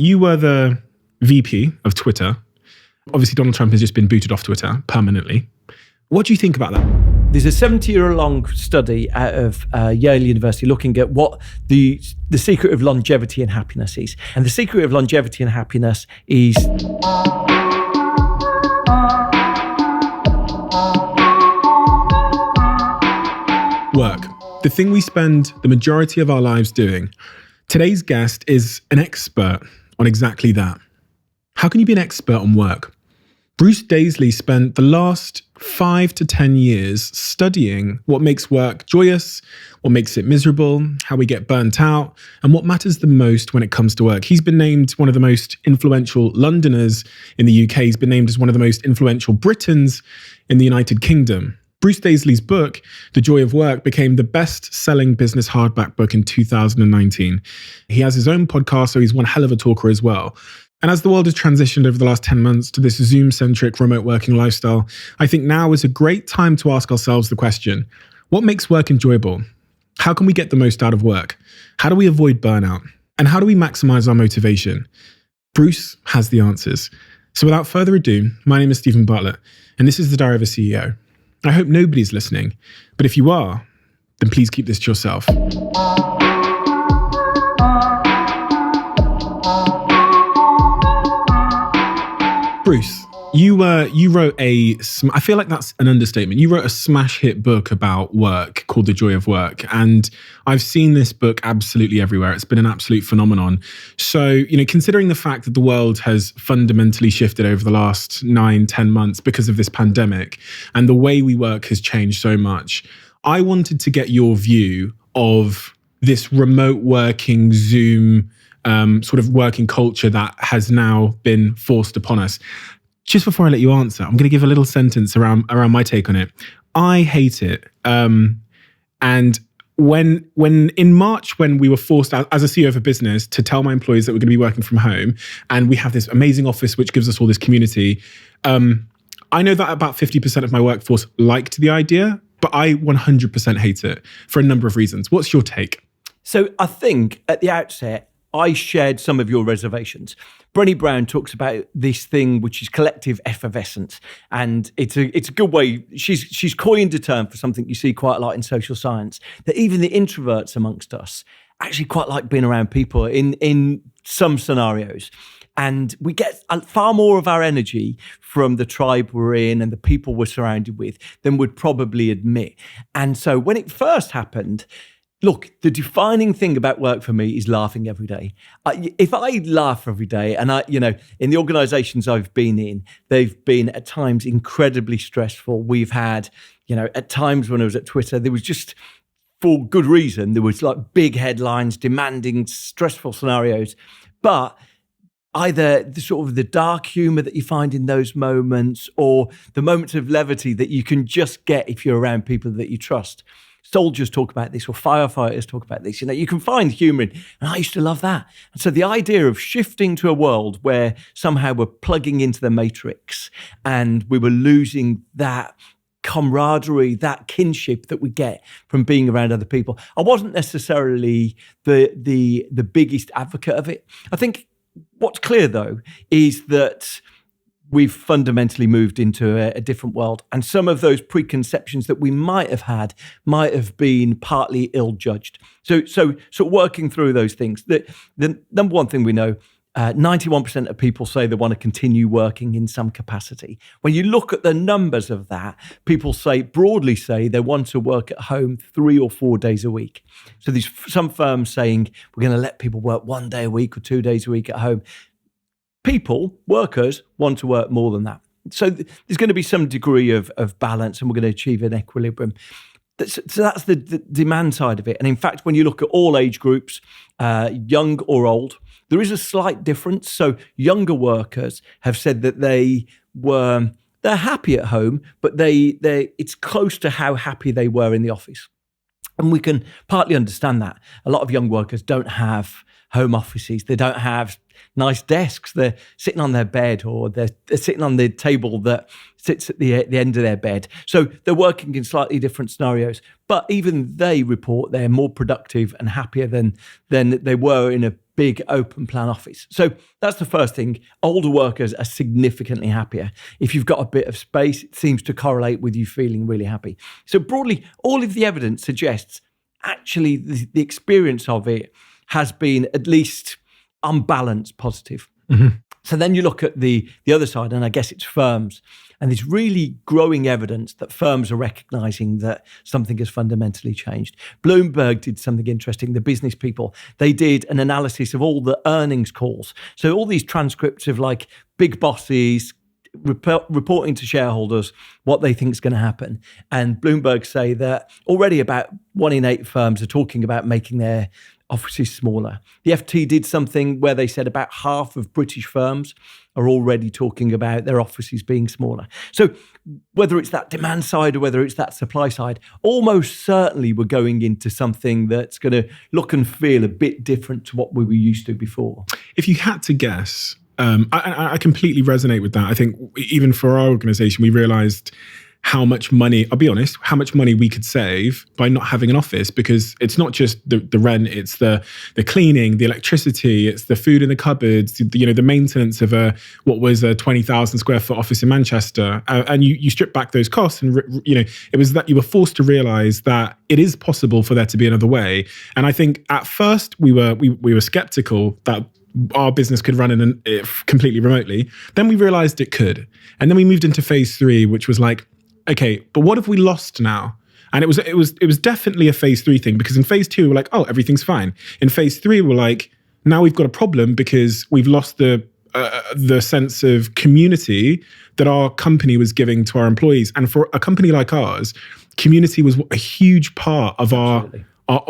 you were the VP of Twitter. Obviously, Donald Trump has just been booted off Twitter permanently. What do you think about that? There's a 70-year-long study out of Yale University looking at what the secret of longevity and happiness is. And the secret of longevity and happiness is work. The thing we spend the majority of our lives doing. Today's guest is an expert on exactly that. How can you be an expert on work? Bruce Daisley spent the last 5 to 10 years studying what makes work joyous, what makes it miserable, how we get burnt out, and what matters the most when it comes to work. He's been named one of the most influential Londoners in the UK. He's been named as one of the most influential Britons in the United Kingdom. Bruce Daisley's book, The Joy of Work, became the best-selling business hardback book in 2019. He has his own podcast, so he's one hell of a talker as well. And as the world has transitioned over the last 10 months to this Zoom-centric remote working lifestyle, I think now is a great time to ask ourselves the question, what makes work enjoyable? How can we get the most out of work? How do we avoid burnout? And how do we maximize our motivation? Bruce has the answers. So without further ado, my name is Stephen Bartlett, and this is the Diary of a CEO. I hope nobody's listening, but if you are, then please keep this to yourself. Bruce, you wrote I feel like that's an understatement. You wrote a smash hit book about work called The Joy of Work. And I've seen this book absolutely everywhere. It's been an absolute phenomenon. So, considering the fact that the world has fundamentally shifted over the last 9-10 months because of this pandemic, and the way we work has changed so much, I wanted to get your view of this remote working Zoom sort of working culture that has now been forced upon us. Just before I let you answer, I'm going to give a little sentence around my take on it. I hate it. And when in March, when we were forced out as a CEO of a business to tell my employees that we're going to be working from home, and we have this amazing office which gives us all this community, I know that about 50% of my workforce liked the idea, but I 100% hate it for a number of reasons. What's your take? So I think at the outset, I shared some of your reservations. Brené Brown talks about this thing which is collective effervescence, and it's a good way. She's coined a term for something you see quite a lot in social science, that even the introverts amongst us actually quite like being around people in some scenarios. And we get far more of our energy from the tribe we're in and the people we're surrounded with than we'd probably admit. And so when it first happened, look, the defining thing about work for me is laughing every day. If I laugh every day, and in the organizations I've been in, they've been at times incredibly stressful. We've had, at times when I was at Twitter, there was just, for good reason, there was like big headlines demanding stressful scenarios. But either the dark humor that you find in those moments, or the moments of levity that you can just get if you're around people that you trust. Soldiers talk about this, or firefighters talk about this. You can find humor in, and I used to love that. And so the idea of shifting to a world where somehow we're plugging into the matrix and we were losing that camaraderie, that kinship that we get from being around other people, I wasn't necessarily the biggest advocate of it. I think what's clear, though, is that we've fundamentally moved into a different world. And some of those preconceptions that we might have had might have been partly ill-judged. So working through those things, the number one thing we know, 91% of people say they want to continue working in some capacity. When you look at the numbers of that, people broadly say they want to work at home 3 or 4 days a week. So there's some firms saying we're going to let people work 1 day a week or 2 days a week at home. Workers want to work more than that. So there's going to be some degree of balance, and we're going to achieve an equilibrium. So that's the demand side of it. And in fact, when you look at all age groups, young or old, there is a slight difference. So younger workers have said that they're happy at home, but it's close to how happy they were in the office. And we can partly understand that. A lot of young workers don't have home offices. They don't have nice desks. They're sitting on their bed, or they're sitting on the table that sits at the end of their bed. So they're working in slightly different scenarios. But even they report they're more productive and happier than they were in a big open plan office. So that's the first thing. Older workers are significantly happier. If you've got a bit of space, it seems to correlate with you feeling really happy. So broadly, all of the evidence suggests actually the experience of it has been at least unbalanced positive. Mm-hmm. So then you look at the other side, and I guess it's firms. And there's really growing evidence that firms are recognizing that something has fundamentally changed. Bloomberg did something interesting. The business people, they did an analysis of all the earnings calls. So all these transcripts of like big bosses reporting to shareholders what they think is going to happen. And Bloomberg say that already about 1 in 8 firms are talking about making their offices smaller. The FT did something where they said about half of British firms are already talking about their offices being smaller. So whether it's that demand side or whether it's that supply side, almost certainly we're going into something that's going to look and feel a bit different to what we were used to before. If you had to guess, I completely resonate with that. I think even for our organization, we realized how much money, I'll be honest, how much money we could save by not having an office, because it's not just the rent, it's the cleaning, the electricity, it's the food in the cupboards, the maintenance of what was a 20,000 square foot office in Manchester. And you strip back those costs, and it was that you were forced to realize that it is possible for there to be another way. And I think at first we were skeptical that our business could run completely remotely. Then we realized it could. And then we moved into phase 3, which was like, okay, but what have we lost now? And it was definitely a phase 3 thing, because in phase 2, we're like, oh, everything's fine. In phase 3, we're like, now we've got a problem because we've lost the sense of community that our company was giving to our employees. And for a company like ours, community was a huge part of our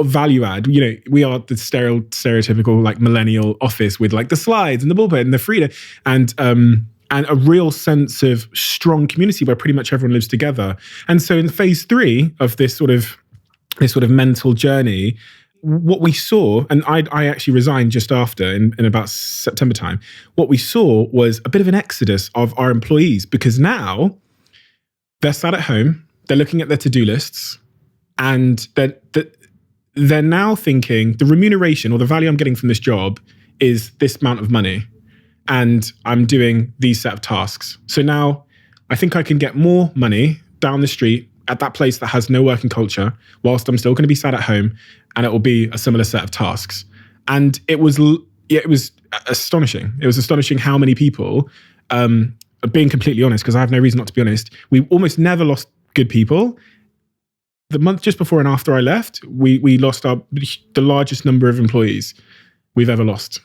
value add. We are the stereotypical like millennial office with like the slides and the bullpen and the freedom and a real sense of strong community where pretty much everyone lives together. And so in phase 3 of this sort of mental journey, what we saw, and I actually resigned just after in about September time, what we saw was a bit of an exodus of our employees, because now they're sat at home, they're looking at their to-do lists, and they're now thinking the remuneration or the value I'm getting from this job is this amount of money, and I'm doing these set of tasks. So now I think I can get more money down the street at that place that has no working culture, whilst I'm still going to be sat at home, and it will be a similar set of tasks. And it was astonishing. It was astonishing how many people, being completely honest, because I have no reason not to be honest, we almost never lost good people. The month just before and after I left, we lost the largest number of employees we've ever lost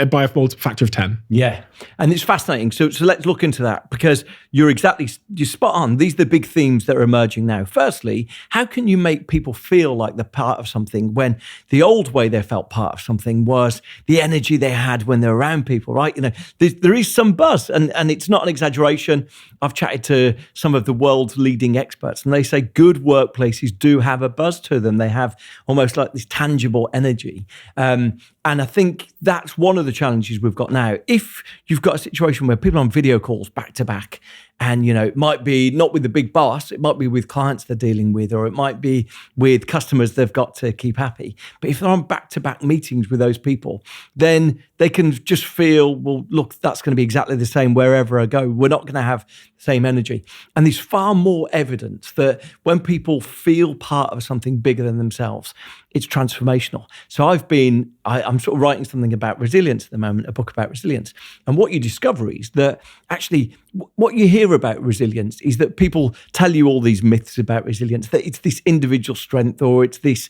by a factor of 10. Yeah. And it's fascinating. So let's look into that, because you're spot on. These are the big themes that are emerging now. Firstly, how can you make people feel like they're part of something when the old way they felt part of something was the energy they had when they're around people, right? There is some buzz, and it's not an exaggeration. I've chatted to some of the world's leading experts, and they say good workplaces do have a buzz to them. They have almost like this tangible energy. And I think that's one of the challenges we've got now. If you've got a situation where people are on video calls back to back, and it might be not with the big boss, it might be with clients they're dealing with, or it might be with customers they've got to keep happy. But if they're on back-to-back meetings with those people, then they can just feel, well, look, that's going to be exactly the same wherever I go. We're not going to have the same energy. And there's far more evidence that when people feel part of something bigger than themselves, it's transformational. So I'm sort of writing something about resilience at the moment, a book about resilience. And what you discover is that actually what you hear about resilience is that people tell you all these myths about resilience, that it's this individual strength, or it's this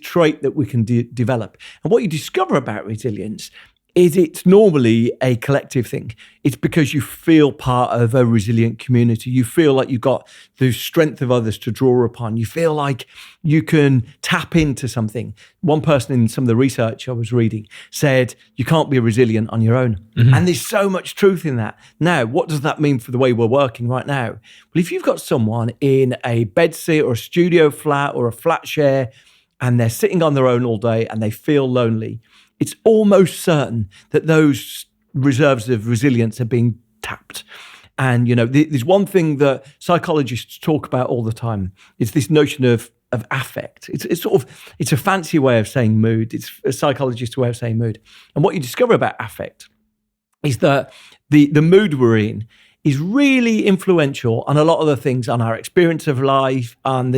trait that we can develop. And what you discover about resilience is it's normally a collective thing. It's because you feel part of a resilient community. You feel like you've got the strength of others to draw upon. You feel like you can tap into something. One person in some of the research I was reading said, you can't be resilient on your own. Mm-hmm. And there's so much truth in that. Now, what does that mean for the way we're working right now? Well, if you've got someone in a bedsit or a studio flat or a flat share, and they're sitting on their own all day and they feel lonely, it's almost certain that those reserves of resilience are being tapped. And, there's one thing that psychologists talk about all the time. It's this notion of affect. It's a fancy way of saying mood. It's a psychologist's way of saying mood. And what you discover about affect is that the mood we're in is really influential on a lot of the things, on our experience of life, on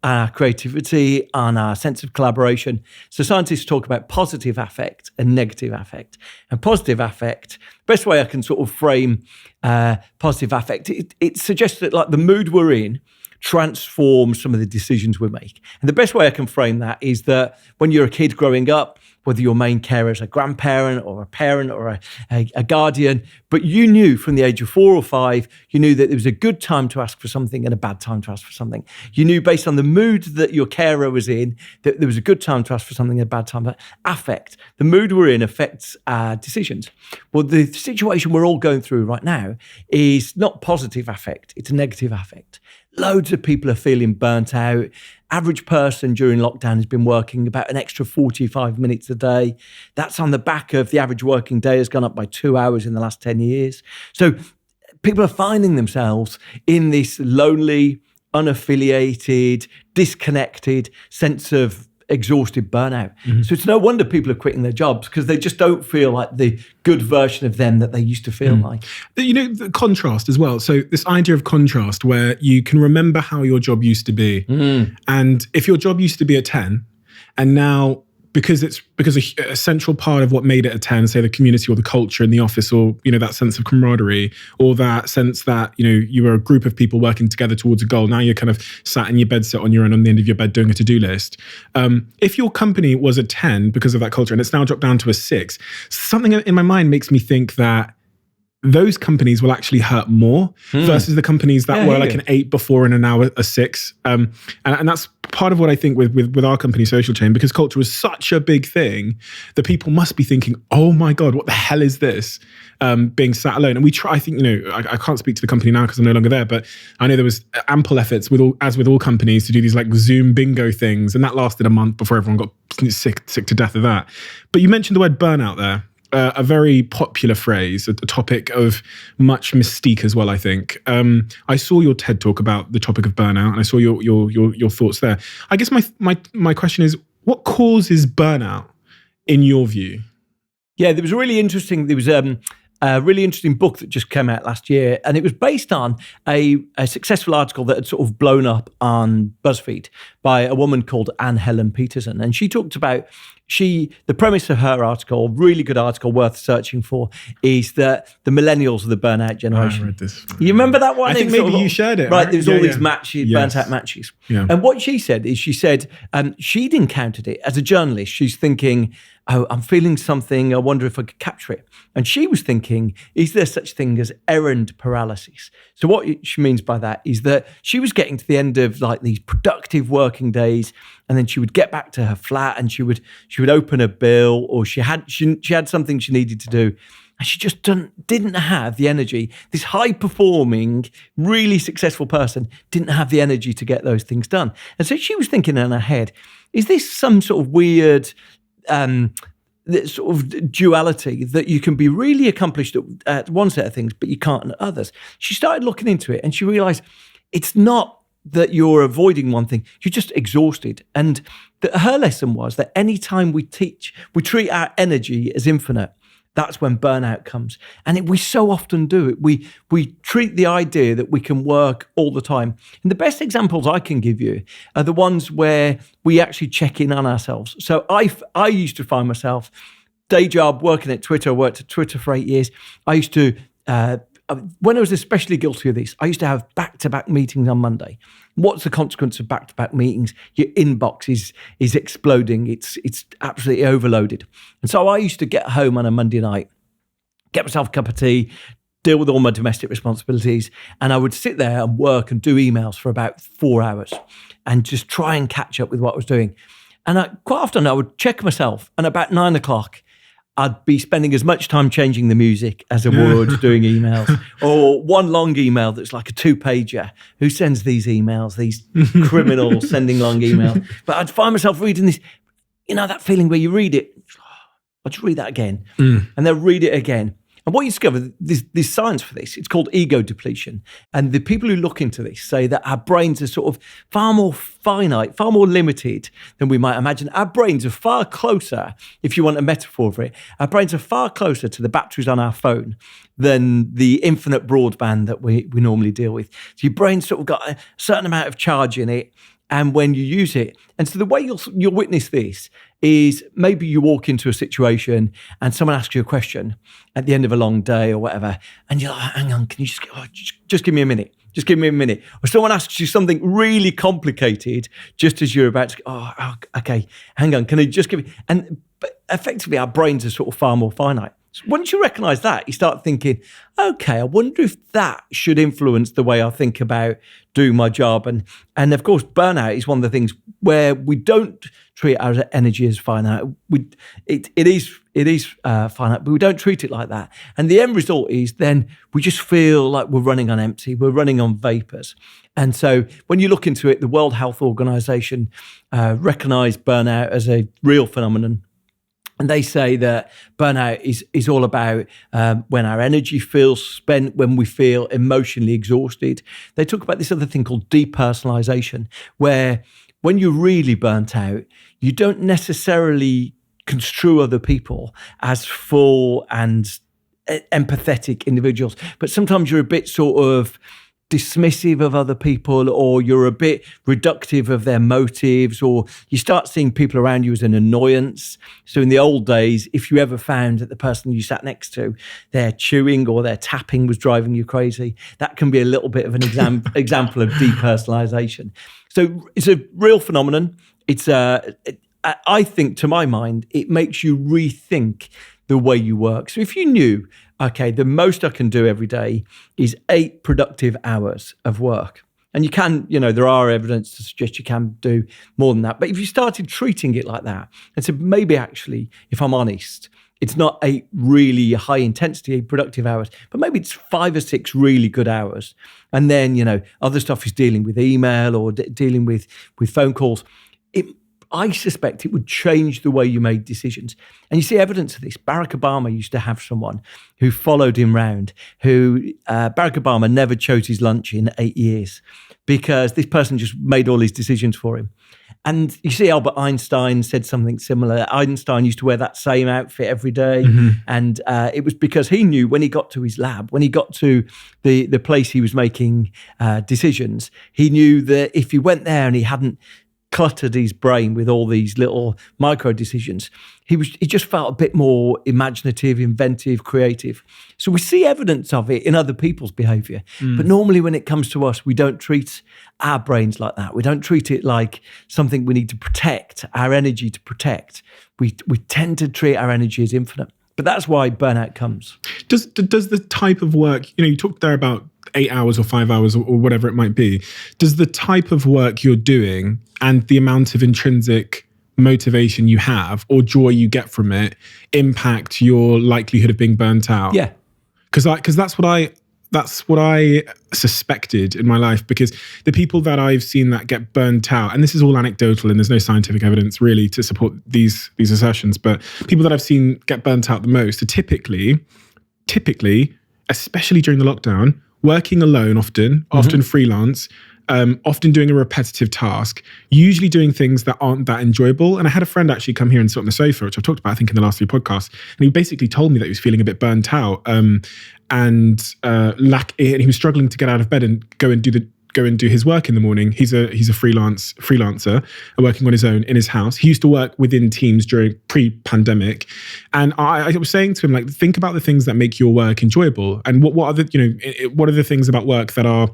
our creativity, on our sense of collaboration. So scientists talk about positive affect and negative affect. And positive affect, best way I can sort of frame positive affect, it suggests that like the mood we're in transforms some of the decisions we make. And the best way I can frame that is that when you're a kid growing up, whether your main carer is a grandparent or a parent or a guardian, but you knew from the age of 4 or 5, you knew that there was a good time to ask for something and a bad time to ask for something. You knew based on the mood that your carer was in, that there was a good time to ask for something and a bad time. But affect, the mood we're in affects our decisions. Well, the situation we're all going through right now is not positive affect, it's negative affect. Loads of people are feeling burnt out. Average person during lockdown has been working about an extra 45 minutes a day. That's on the back of the average working day has gone up by 2 hours in the last 10 years. So people are finding themselves in this lonely, unaffiliated, disconnected sense of exhausted burnout. Mm-hmm. So it's no wonder people are quitting their jobs because they just don't feel like the good version of them that they used to feel like. You know, the contrast as well. So this idea of contrast where you can remember how your job used to be. And if your job used to be a 10 and now because a central part of what made it a 10, say the community or the culture in the office or, you know, that sense of camaraderie or that sense that, you know, you were a group of people working together towards a goal. Now you're kind of sat in your bed, sit on your own on the end of your bed doing a to-do list. If your company was a 10 because of that culture and it's now dropped down to a 6, something in my mind makes me think that those companies will actually hurt more versus the companies that were like an 8 before and are now a 6. And that's part of what I think with our company, Social Chain, because culture is such a big thing that people must be thinking, oh my God, what the hell is this? Being sat alone. And we try, I think, you know, I can't speak to the company now because I'm no longer there, but I know there was ample efforts as with all companies to do these like Zoom bingo things. And that lasted a month before everyone got sick to death of that. But you mentioned the word burnout there. A very popular phrase, a topic of much mystique as well, I think. I saw your TED talk about the topic of burnout, and I saw your thoughts there. I guess my question is, what causes burnout in your view? Yeah, there was a really interesting book that just came out last year, and it was based on a successful article that had sort of blown up on BuzzFeed by a woman called Anne Helen Peterson. And she talked about, the premise of her article, really good article worth searching for, is that the millennials are the burnout generation. I read this. You remember that one? I think maybe you shared it. Right, there's all these matches, burnt out matches. Yeah. And what she said is, she'd encountered it as a journalist. She's thinking, oh, I'm feeling something. I wonder if I could capture it. And she was thinking, is there such thing as errand paralysis? So what she means by that is that she was getting to the end of like these productive working days, and then she would get back to her flat and she would open a bill, or she had something she needed to do, and she just didn't have the energy. This high-performing, really successful person didn't have the energy to get those things done. And so she was thinking in her head, is this some sort of weird sort of duality that you can be really accomplished at one set of things, but you can't at others? She started looking into it and she realized it's not that you're avoiding one thing, you're just exhausted. And her lesson was that anytime we treat our energy as infinite, that's when burnout comes. And we so often do it. We treat the idea that we can work all the time. And the best examples I can give you are the ones where we actually check in on ourselves. So I used to find myself, day job, working at Twitter. I worked at Twitter for 8 years. I used to, when I was especially guilty of this, I used to have back-to-back meetings on Monday. What's the consequence of back-to-back meetings? Your inbox is exploding. It's absolutely overloaded. And so I used to get home on a Monday night, get myself a cup of tea, deal with all my domestic responsibilities, and I would sit there and work and do emails for about 4 hours and just try and catch up with what I was doing. And quite often I would check myself, and about 9 o'clock, I'd be spending as much time changing the music as I would doing emails. Or one long email that's like a 2-pager. Who sends these emails? These criminals sending long emails. But I'd find myself reading this, you know, that feeling where you read it, I'll just read that again. And then read it again. And what you discover, there's science for this. It's called ego depletion. And the people who look into this say that our brains are sort of far more finite, far more limited than we might imagine. Our brains are far closer, if you want a metaphor for it, our brains are far closer to the batteries on our phone than the infinite broadband that we normally deal with. So your brain's sort of got a certain amount of charge in it, and when you use it. And so the way you'll witness this is maybe you walk into a situation and someone asks you a question at the end of a long day or whatever, and you're like, hang on, can you just give me a minute? Just give me a minute. Or someone asks you something really complicated just as you're about to go, okay, hang on, can you just give me... But effectively, our brains are sort of far more finite. So once you recognize that, you start thinking, okay, I wonder if that should influence the way I think about doing my job. And of course, burnout is one of the things where we don't treat our energy as finite. It is finite, but we don't treat it like that. And the end result is then we just feel like we're running on empty, we're running on vapors. And so when you look into it, the World Health Organization recognized burnout as a real phenomenon. And they say that burnout is all about when our energy feels spent, when we feel emotionally exhausted. They talk about this other thing called depersonalization, where when you're really burnt out, you don't necessarily construe other people as full and empathetic individuals, but sometimes you're a bit sort of dismissive of other people, or you're a bit reductive of their motives, or you start seeing people around you as an annoyance. So in the old days, if you ever found that the person you sat next to, their chewing or their tapping was driving you crazy, that can be a little bit of an example of depersonalization. So it's a real phenomenon. I think, to my mind, it makes you rethink the way you work. So if you knew, okay, the most I can do every day is 8 productive hours of work. And you can, there are evidence to suggest you can do more than that. But if you started treating it like that, and said, maybe actually, if I'm honest, it's not 8 really high intensity productive hours, but maybe it's 5 or 6 really good hours. And then, other stuff is dealing with email or dealing with phone calls. I suspect it would change the way you made decisions. And you see evidence of this. Barack Obama used to have someone who followed him round, Barack Obama never chose his lunch in 8 years because this person just made all his decisions for him. And you see Albert Einstein said something similar. Einstein used to wear that same outfit every day. Mm-hmm. And it was because he knew when he got to his lab, when he got to the place he was making decisions, he knew that if he went there and he hadn't cluttered his brain with all these little micro decisions, he just felt a bit more imaginative, inventive, creative. So we see evidence of it in other people's behavior. But normally when it comes to us, we don't treat our brains like that. We don't treat it like something we need to protect, our energy to protect. We tend to treat our energy as infinite. But that's why burnout comes. Does the type of work, you talked there about 8 hours or 5 hours or whatever it might be, does the type of work you're doing and the amount of intrinsic motivation you have or joy you get from it impact your likelihood of being burnt out? Yeah. Because that's what I suspected in my life, because the people that I've seen that get burnt out, and this is all anecdotal and there's no scientific evidence really to support these assertions, but people that I've seen get burnt out the most are typically, especially during the lockdown, working alone often freelance, often doing a repetitive task, usually doing things that aren't that enjoyable. And I had a friend actually come here and sit on the sofa, which I've talked about, I think, in the last few podcasts. And he basically told me that he was feeling a bit burnt out and he was struggling to get out of bed and go and do his work in the morning. He's a freelancer working on his own in his house. He used to work within teams during pre-pandemic. And I was saying to him, like, think about the things that make your work enjoyable. And what are the things about work that are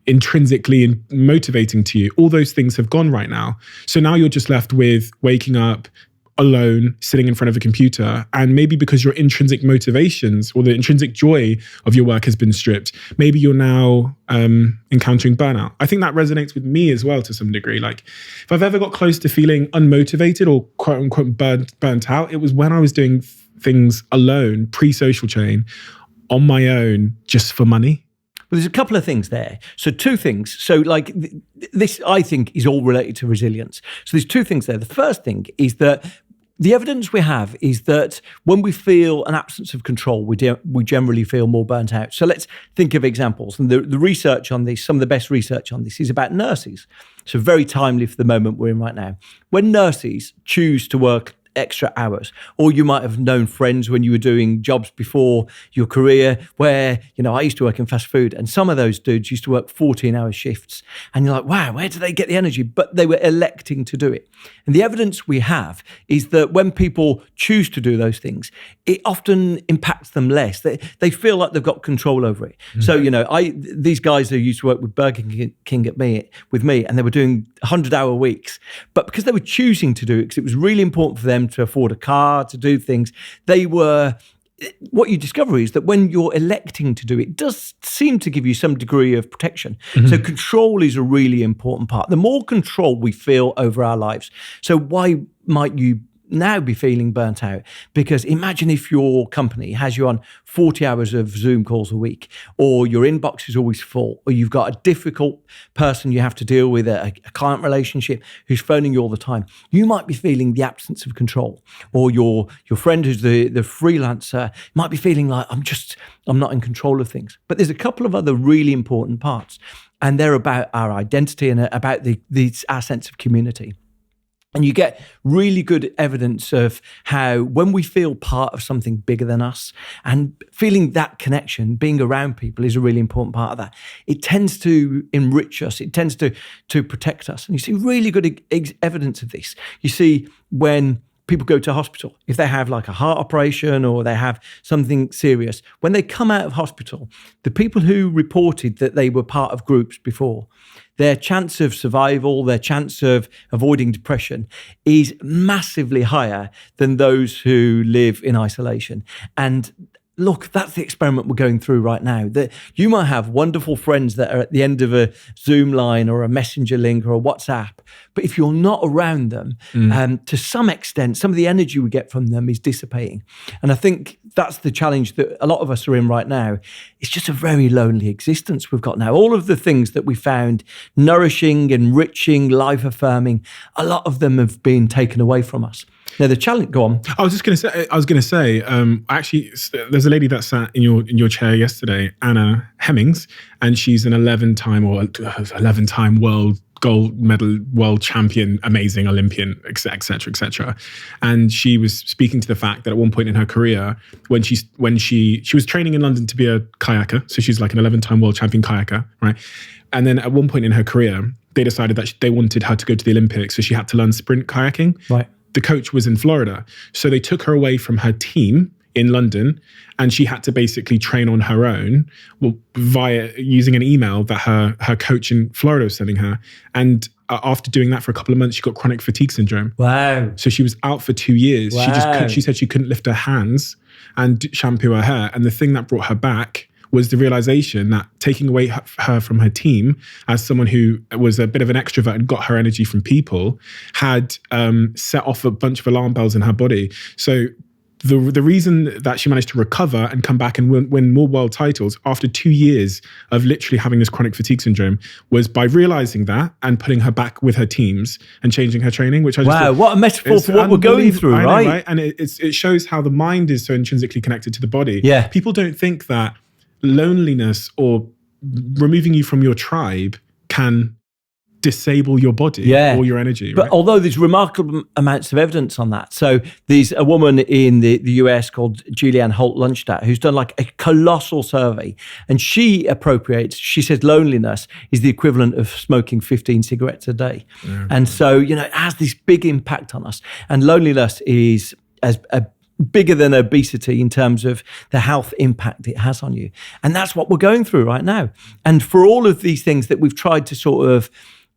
intrinsically motivating to you? All those things have gone right now. So now you're just left with waking up alone, sitting in front of a computer, and maybe because your intrinsic motivations or the intrinsic joy of your work has been stripped, maybe you're now encountering burnout. I think that resonates with me as well to some degree. Like, if I've ever got close to feeling unmotivated or quote unquote burnt out, it was when I was doing things alone, pre-social chain, on my own, just for money. Well, there's a couple of things there. So 2 things. So like this, I think, is all related to resilience. So there's 2 things there. The first thing is that the evidence we have is that when we feel an absence of control, we generally feel more burnt out. So let's think of examples. And the research on this, some of the best research on this is about nurses. So very timely for the moment we're in right now. When nurses choose to work extra hours, or you might have known friends when you were doing jobs before your career where, I used to work in fast food, and some of those dudes used to work 14-hour shifts, and you're like, wow, where do they get the energy? But they were electing to do it. And the evidence we have is that when people choose to do those things, it often impacts them less. They feel like they've got control over it. Mm-hmm. So, these guys who used to work with Burger King with me, and they were doing 100-hour weeks, but because they were choosing to do it, because it was really important for them to afford a car, to do things, what you discover is that when you're electing to do it, it does seem to give you some degree of protection. Mm-hmm. So control is a really important part. The more control we feel over our lives. So why might you now be feeling burnt out? Because imagine if your company has you on 40 hours of Zoom calls a week, or your inbox is always full, or you've got a difficult person you have to deal with, a client relationship who's phoning you all the time. You might be feeling the absence of control, or your friend who's the freelancer might be feeling like, I'm not in control of things. But there's a couple of other really important parts, and they're about our identity and about our sense of community. And you get really good evidence of how when we feel part of something bigger than us, and feeling that connection, being around people is a really important part of that. It tends to enrich us. It tends to protect us. And you see really good evidence of this. You see when people go to hospital, if they have like a heart operation or they have something serious, when they come out of hospital, the people who reported that they were part of groups before, their chance of survival, their chance of avoiding depression is massively higher than those who live in isolation. And look, that's the experiment we're going through right now. That you might have wonderful friends that are at the end of a Zoom line or a Messenger link or a WhatsApp, but if you're not around them, to some extent, some of the energy we get from them is dissipating. And I think that's the challenge that a lot of us are in right now. It's just a very lonely existence we've got now. All of the things that we found nourishing, enriching, life-affirming, a lot of them have been taken away from us. Now the challenge. Go on. I was going to say. Actually, there's a lady that sat in your chair yesterday, Anna Hemmings, and she's an 11-time world gold medal, world champion, amazing Olympian, etc., etc. And she was speaking to the fact that at one point in her career, when she was training in London to be a kayaker, so she's like an 11-time world champion kayaker, right? And then at one point in her career, they decided that they wanted her to go to the Olympics, so she had to learn sprint kayaking. Right. The coach was in Florida. So they took her away from her team in London, and she had to basically train on her own via using an email that her coach in Florida was sending her. And after doing that for a couple of months, she got chronic fatigue syndrome. Wow. So she was out for 2 years. Wow. She said she couldn't lift her hands and shampoo her hair. And the thing that brought her back was the realization that taking away her from her team as someone who was a bit of an extrovert and got her energy from people had set off a bunch of alarm bells in her body. So the reason that she managed to recover and come back and win more world titles after 2 years of literally having this chronic fatigue syndrome was by realizing that and putting her back with her teams and changing her training, which I just thought, what a metaphor for what we're going through, right? Right? And it shows how the mind is so intrinsically connected to the body. Yeah. People don't think that loneliness or removing you from your tribe can disable your body or your energy. But although there's remarkable amounts of evidence on that. So there's a woman in the US called Julianne Holt-Lundstadt who's done like a colossal survey, and she says loneliness is the equivalent of smoking 15 cigarettes a day. Yeah. And so, it has this big impact on us. And loneliness is bigger than obesity in terms of the health impact it has on you. And that's what we're going through right now. And for all of these things that we've tried to sort of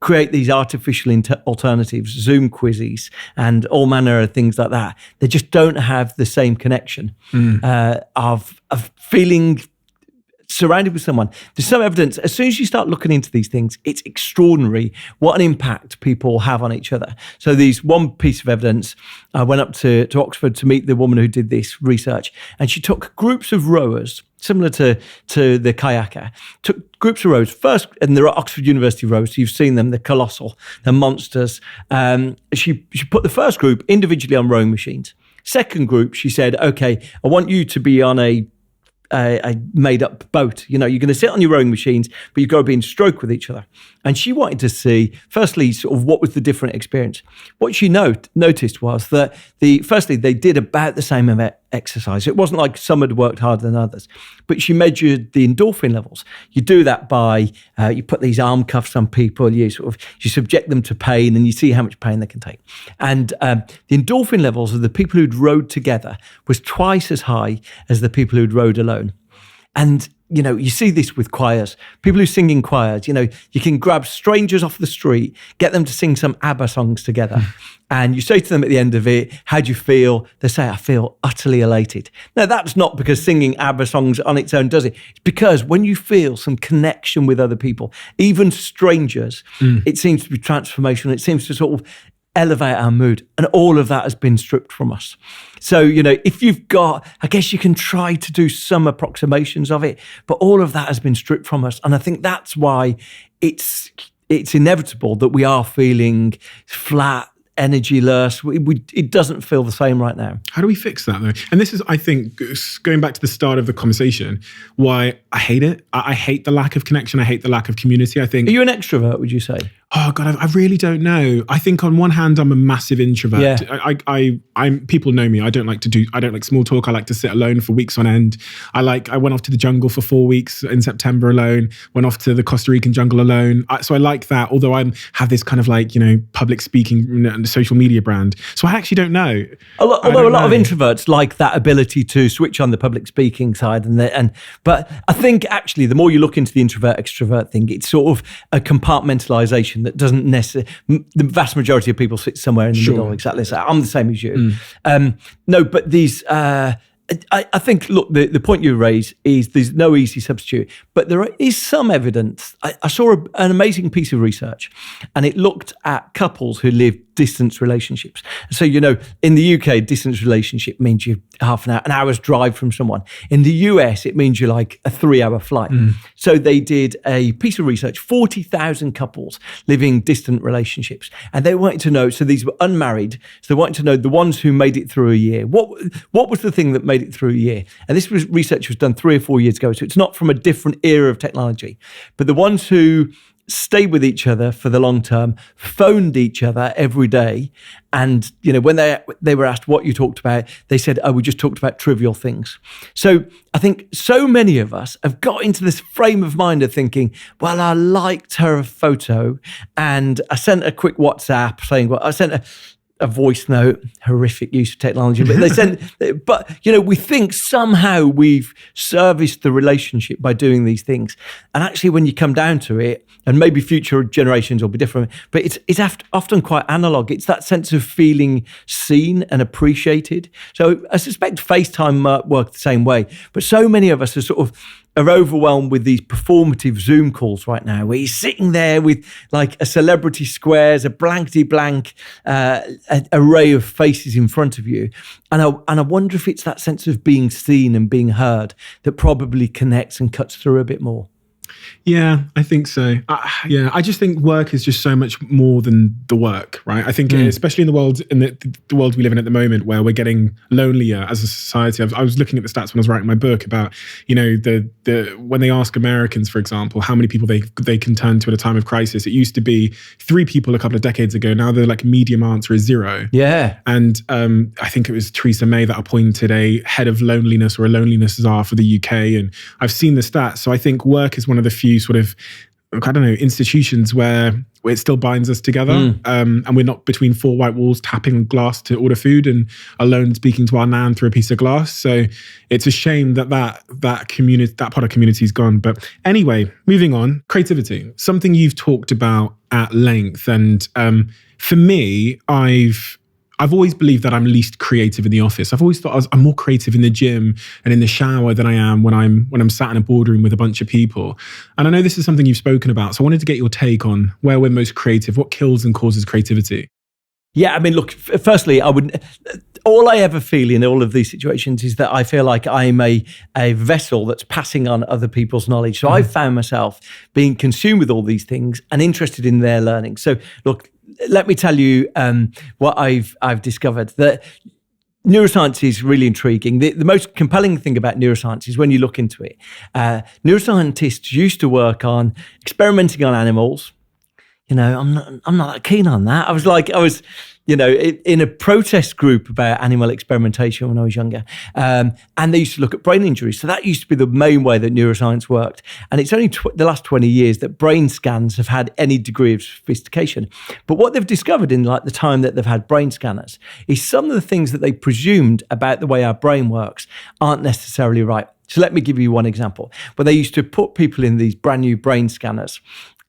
create these artificial alternatives, Zoom quizzes and all manner of things like that, they just don't have the same connection of feeling surrounded with someone, there's some evidence. As soon as you start looking into these things, it's extraordinary what an impact people have on each other. So these one piece of evidence, I went up to Oxford to meet the woman who did this research, and she took groups of rowers, similar to the kayaker, took groups of rowers first, and there are Oxford University rowers, you've seen them, they're colossal, they're monsters. She put the first group individually on rowing machines. Second group, she said, okay, I want you to be on a made-up boat. You're going to sit on your rowing machines, but you've got to be in stroke with each other. And she wanted to see, firstly, sort of what was the different experience. What she noticed was that firstly, they did about the same amount of exercise. It wasn't like some had worked harder than others, but she measured the endorphin levels. You do that by, you put these arm cuffs on people, you subject them to pain, and you see how much pain they can take. And the endorphin levels of the people who'd rowed together was twice as high as the people who'd rowed alone. And you see this with choirs. People who sing in choirs, you can grab strangers off the street, get them to sing some ABBA songs together. And you say to them at the end of it, how do you feel? They say, I feel utterly elated. Now, that's not because singing ABBA songs on its own does it. It's because when you feel some connection with other people, even strangers, it seems to be transformational. It seems to sort of elevate our mood, and all of that has been stripped from us. So, if you've got, I guess you can try to do some approximations of it, but all of that has been stripped from us. And I think that's why it's inevitable that we are feeling flat, energyless. It doesn't feel the same right now. How do we fix that though? And this is, I think, going back to the start of the conversation, why I hate it. I hate the lack of connection. I hate the lack of community. I think. Are you an extrovert, would you say? Oh God, I really don't know. I think on one hand, I'm a massive introvert. Yeah. I'm people know me. I don't like small talk. I like to sit alone for weeks on end. I went off to the jungle for 4 weeks in September alone, went off to the Costa Rican jungle alone. So I like that, although I have this kind of public speaking and social media brand. So I actually don't know. Although a lot of introverts like that ability to switch on the public speaking side. But I think actually the more you look into the introvert extrovert thing, it's sort of a compartmentalization that doesn't necessarily, the vast majority of people sit somewhere in the middle, exactly. So I'm the same as you. No, but these, I think, look, the point you raise is there's no easy substitute, but there is some evidence. I saw an amazing piece of research, and it looked at couples who live distance relationships. So, in the UK, distance relationship means you're an hour's drive from someone. In the US, it means you're like a 3-hour flight. So they did a piece of research, 40,000 couples living distant relationships. And they wanted to know, so these were unmarried, so they wanted to know the ones who made it through a year. What was the thing that made it through a year? And this research was done 3 or 4 years ago, so it's not from a different era of technology. But the ones who stayed with each other for the long term, phoned each other every day. And, when they were asked what you talked about, they said, we just talked about trivial things. So I think so many of us have got into this frame of mind of thinking, well, I liked her photo and I sent a quick WhatsApp saying, I sent a voice note, horrific use of technology, but we think somehow we've serviced the relationship by doing these things. And actually, when you come down to it, and maybe future generations will be different, but it's often quite analog. It's that sense of feeling seen and appreciated. So I suspect FaceTime might work the same way, but so many of us are overwhelmed with these performative Zoom calls right now, where you're sitting there with like a celebrity squares, a blankety-blank array of faces in front of you. And I wonder if it's that sense of being seen and being heard that probably connects and cuts through a bit more. Yeah, I think so. I just think work is just so much more than the work, right? I think, especially in the world we live in at the moment, where we're getting lonelier as a society. I was looking at the stats when I was writing my book about, when they ask Americans, for example, how many people they can turn to at a time of crisis. It used to be 3 people a couple of decades ago. Now the medium answer is 0. Yeah. And I think it was Theresa May that appointed a head of loneliness or a loneliness czar for the UK. And I've seen the stats. So I think work is one of the few sort of, institutions where it still binds us together. And we're not between 4 white walls tapping glass to order food and alone speaking to our nan through a piece of glass. So it's a shame that part of community is gone. But anyway, moving on, creativity, something you've talked about at length. And for me, I've I've always believed that I'm least creative in the office. I've always thought I'm more creative in the gym and in the shower than I am when I'm sat in a boardroom with a bunch of people. And I know this is something you've spoken about, so I wanted to get your take on where we're most creative, what kills and causes creativity. Yeah, I mean, look, firstly, all I ever feel in all of these situations is that I feel like I'm a vessel that's passing on other people's knowledge. So I've found myself being consumed with all these things and interested in their learning. So look, let me tell you what I've discovered. That neuroscience is really intriguing. The most compelling thing about neuroscience is when you look into it. Neuroscientists used to work on experimenting on animals. I'm not that keen on that. I was in a protest group about animal experimentation when I was younger. And they used to look at brain injuries. So that used to be the main way that neuroscience worked. And it's only the last 20 years that brain scans have had any degree of sophistication. But what they've discovered in the time that they've had brain scanners is some of the things that they presumed about the way our brain works aren't necessarily right. So let me give you one example. Where they used to put people in these brand new brain scanners,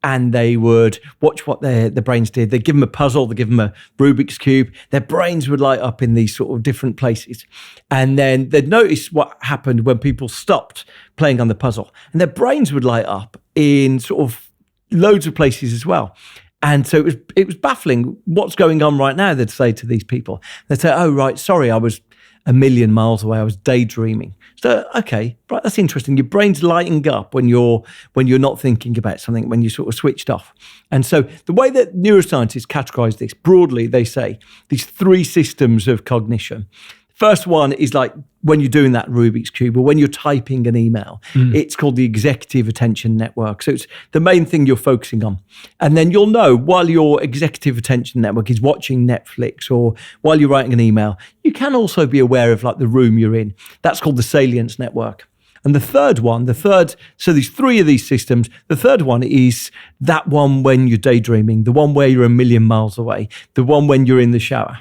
and they would watch what their brains did. They'd give them a puzzle, they'd give them a Rubik's Cube. Their brains would light up in these sort of different places. And then they'd notice what happened when people stopped playing on the puzzle. And their brains would light up in sort of loads of places as well. And so it was baffling. What's going on right now, they'd say to these people. They'd say, oh, right, sorry, I was a million miles away. I was daydreaming. So, okay, right, that's interesting. Your brain's lighting up when you're not thinking about something, when you're sort of switched off. And so the way that neuroscientists categorize this, broadly, they say these three systems of cognition. First one is like when you're doing that Rubik's Cube or when you're typing an email. It's called the executive attention network. So it's the main thing you're focusing on. And then you'll know while your executive attention network is watching Netflix or while you're writing an email, you can also be aware of like the room you're in. That's called the salience network. And the third, so there's three of these systems. The third one is that one when you're daydreaming, the one where you're a million miles away, the one when you're in the shower.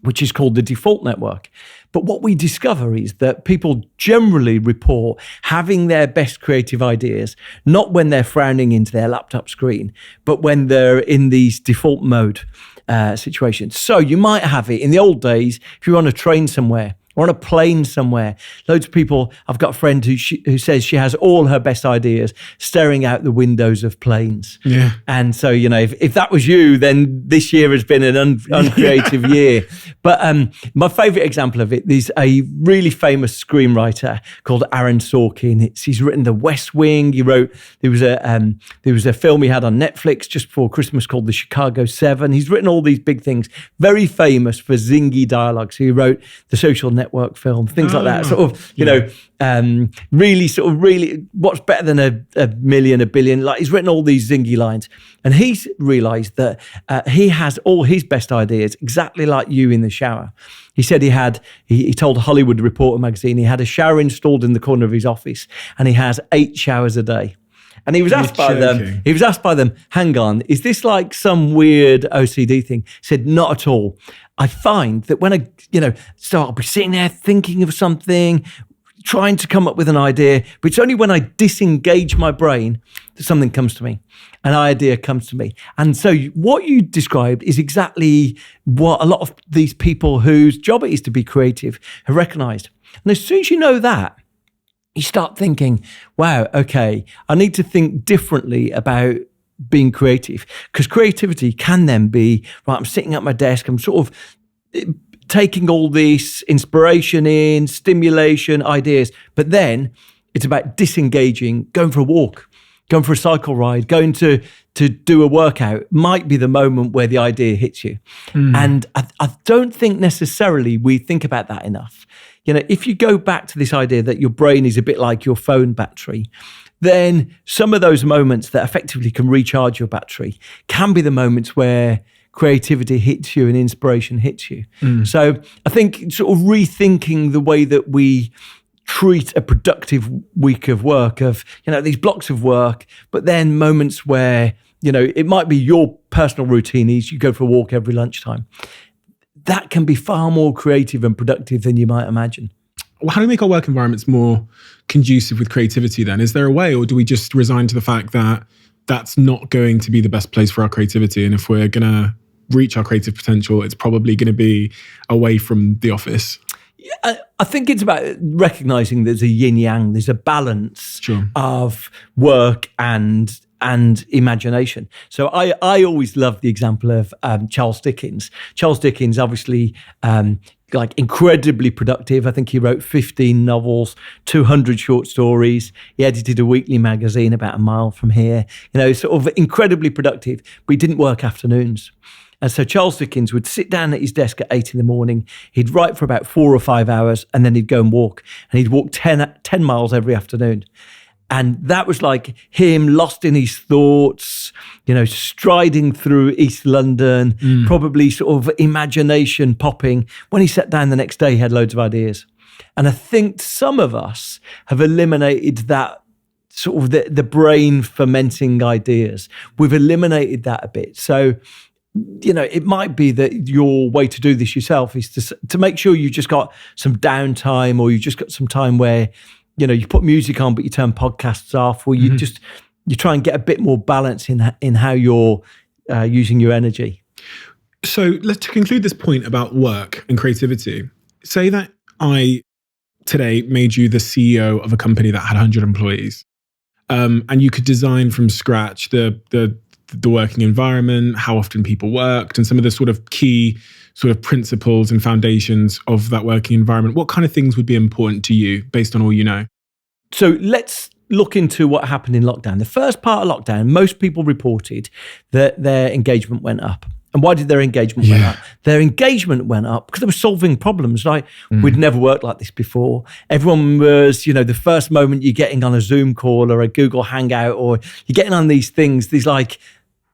Which is called the default network. But what we discover is that people generally report having their best creative ideas, not when they're frowning into their laptop screen, but when they're in these default mode situations. So you might have it in the old days, if you're on a train somewhere, or on a plane somewhere. Loads of people, I've got a friend who says she has all her best ideas staring out the windows of planes. Yeah. And so, if that was you, then this year has been an uncreative year. But my favorite example of it is a really famous screenwriter called Aaron Sorkin. He's written The West Wing. There was a film he had on Netflix just before Christmas called The Chicago 7. He's written all these big things, very famous for zingy dialogue. So he wrote The Social Network film, things like that. Sort of, really, what's better than a million, a billion? Like he's written all these zingy lines, and he's realised that he has all his best ideas exactly like you in the shower. He said he told Hollywood Reporter magazine he had a shower installed in the corner of his office, and he has 8 showers a day. And he was asked by them, hang on, is this like some weird OCD thing? He said, not at all. I find that when so I'll be sitting there thinking of something, trying to come up with an idea, but it's only when I disengage my brain that something comes to me, an idea comes to me. And so what you described is exactly what a lot of these people whose job it is to be creative have recognized. And as soon as you know that, you start thinking, wow, okay, I need to think differently about being creative, because creativity can then be, right, I'm sitting at my desk, I'm sort of taking all this inspiration in, stimulation, ideas, but then it's about disengaging, going for a walk, going for a cycle ride, going to do a workout might be the moment where the idea hits you. And I don't think necessarily we think about that enough. If you go back to this idea that your brain is a bit like your phone battery, then some of those moments that effectively can recharge your battery can be the moments where creativity hits you and inspiration hits you. So I think sort of rethinking the way that we treat a productive week of work, of, these blocks of work, but then moments where, it might be your personal routine is you go for a walk every lunchtime. That can be far more creative and productive than you might imagine. Well, how do we make our work environments more conducive with creativity then? Is there a way, or do we just resign to the fact that that's not going to be the best place for our creativity? And if we're going to reach our creative potential, it's probably going to be away from the office. I think it's about recognizing there's a yin yang, there's a balance Sure. of work and imagination. So I always love the example of Charles Dickens. Charles Dickens, obviously, like incredibly productive. I think he wrote 15 novels, 200 short stories. He edited a weekly magazine about a mile from here. Sort of incredibly productive, but he didn't work afternoons. And so Charles Dickens would sit down at his desk at 8 a.m. He'd write for about 4 or 5 hours, and then he'd go and walk. And he'd walk 10 miles every afternoon. And that was like him lost in his thoughts, striding through East London, probably sort of imagination popping. When he sat down the next day, he had loads of ideas. And I think some of us have eliminated that sort of the brain fermenting ideas. We've eliminated that a bit. So, it might be that your way to do this yourself is to make sure you just got some downtime, or you just got some time where, you put music on, but you turn podcasts off, or you try and get a bit more balance in how you're using your energy. So let's conclude this point about work and creativity. Say that I today made you the CEO of a company that had 100 employees, and you could design from scratch the working environment, how often people worked, and some of the sort of key sort of principles and foundations of that working environment. What kind of things would be important to you based on all you know? So let's look into what happened in lockdown. The first part of lockdown, most people reported that their engagement went up. And why did their engagement went up? Their engagement went up because they were solving problems. Like, we'd never worked like this before. Everyone was, the first moment you're getting on a Zoom call or a Google Hangout, or you're getting on these things, there's like,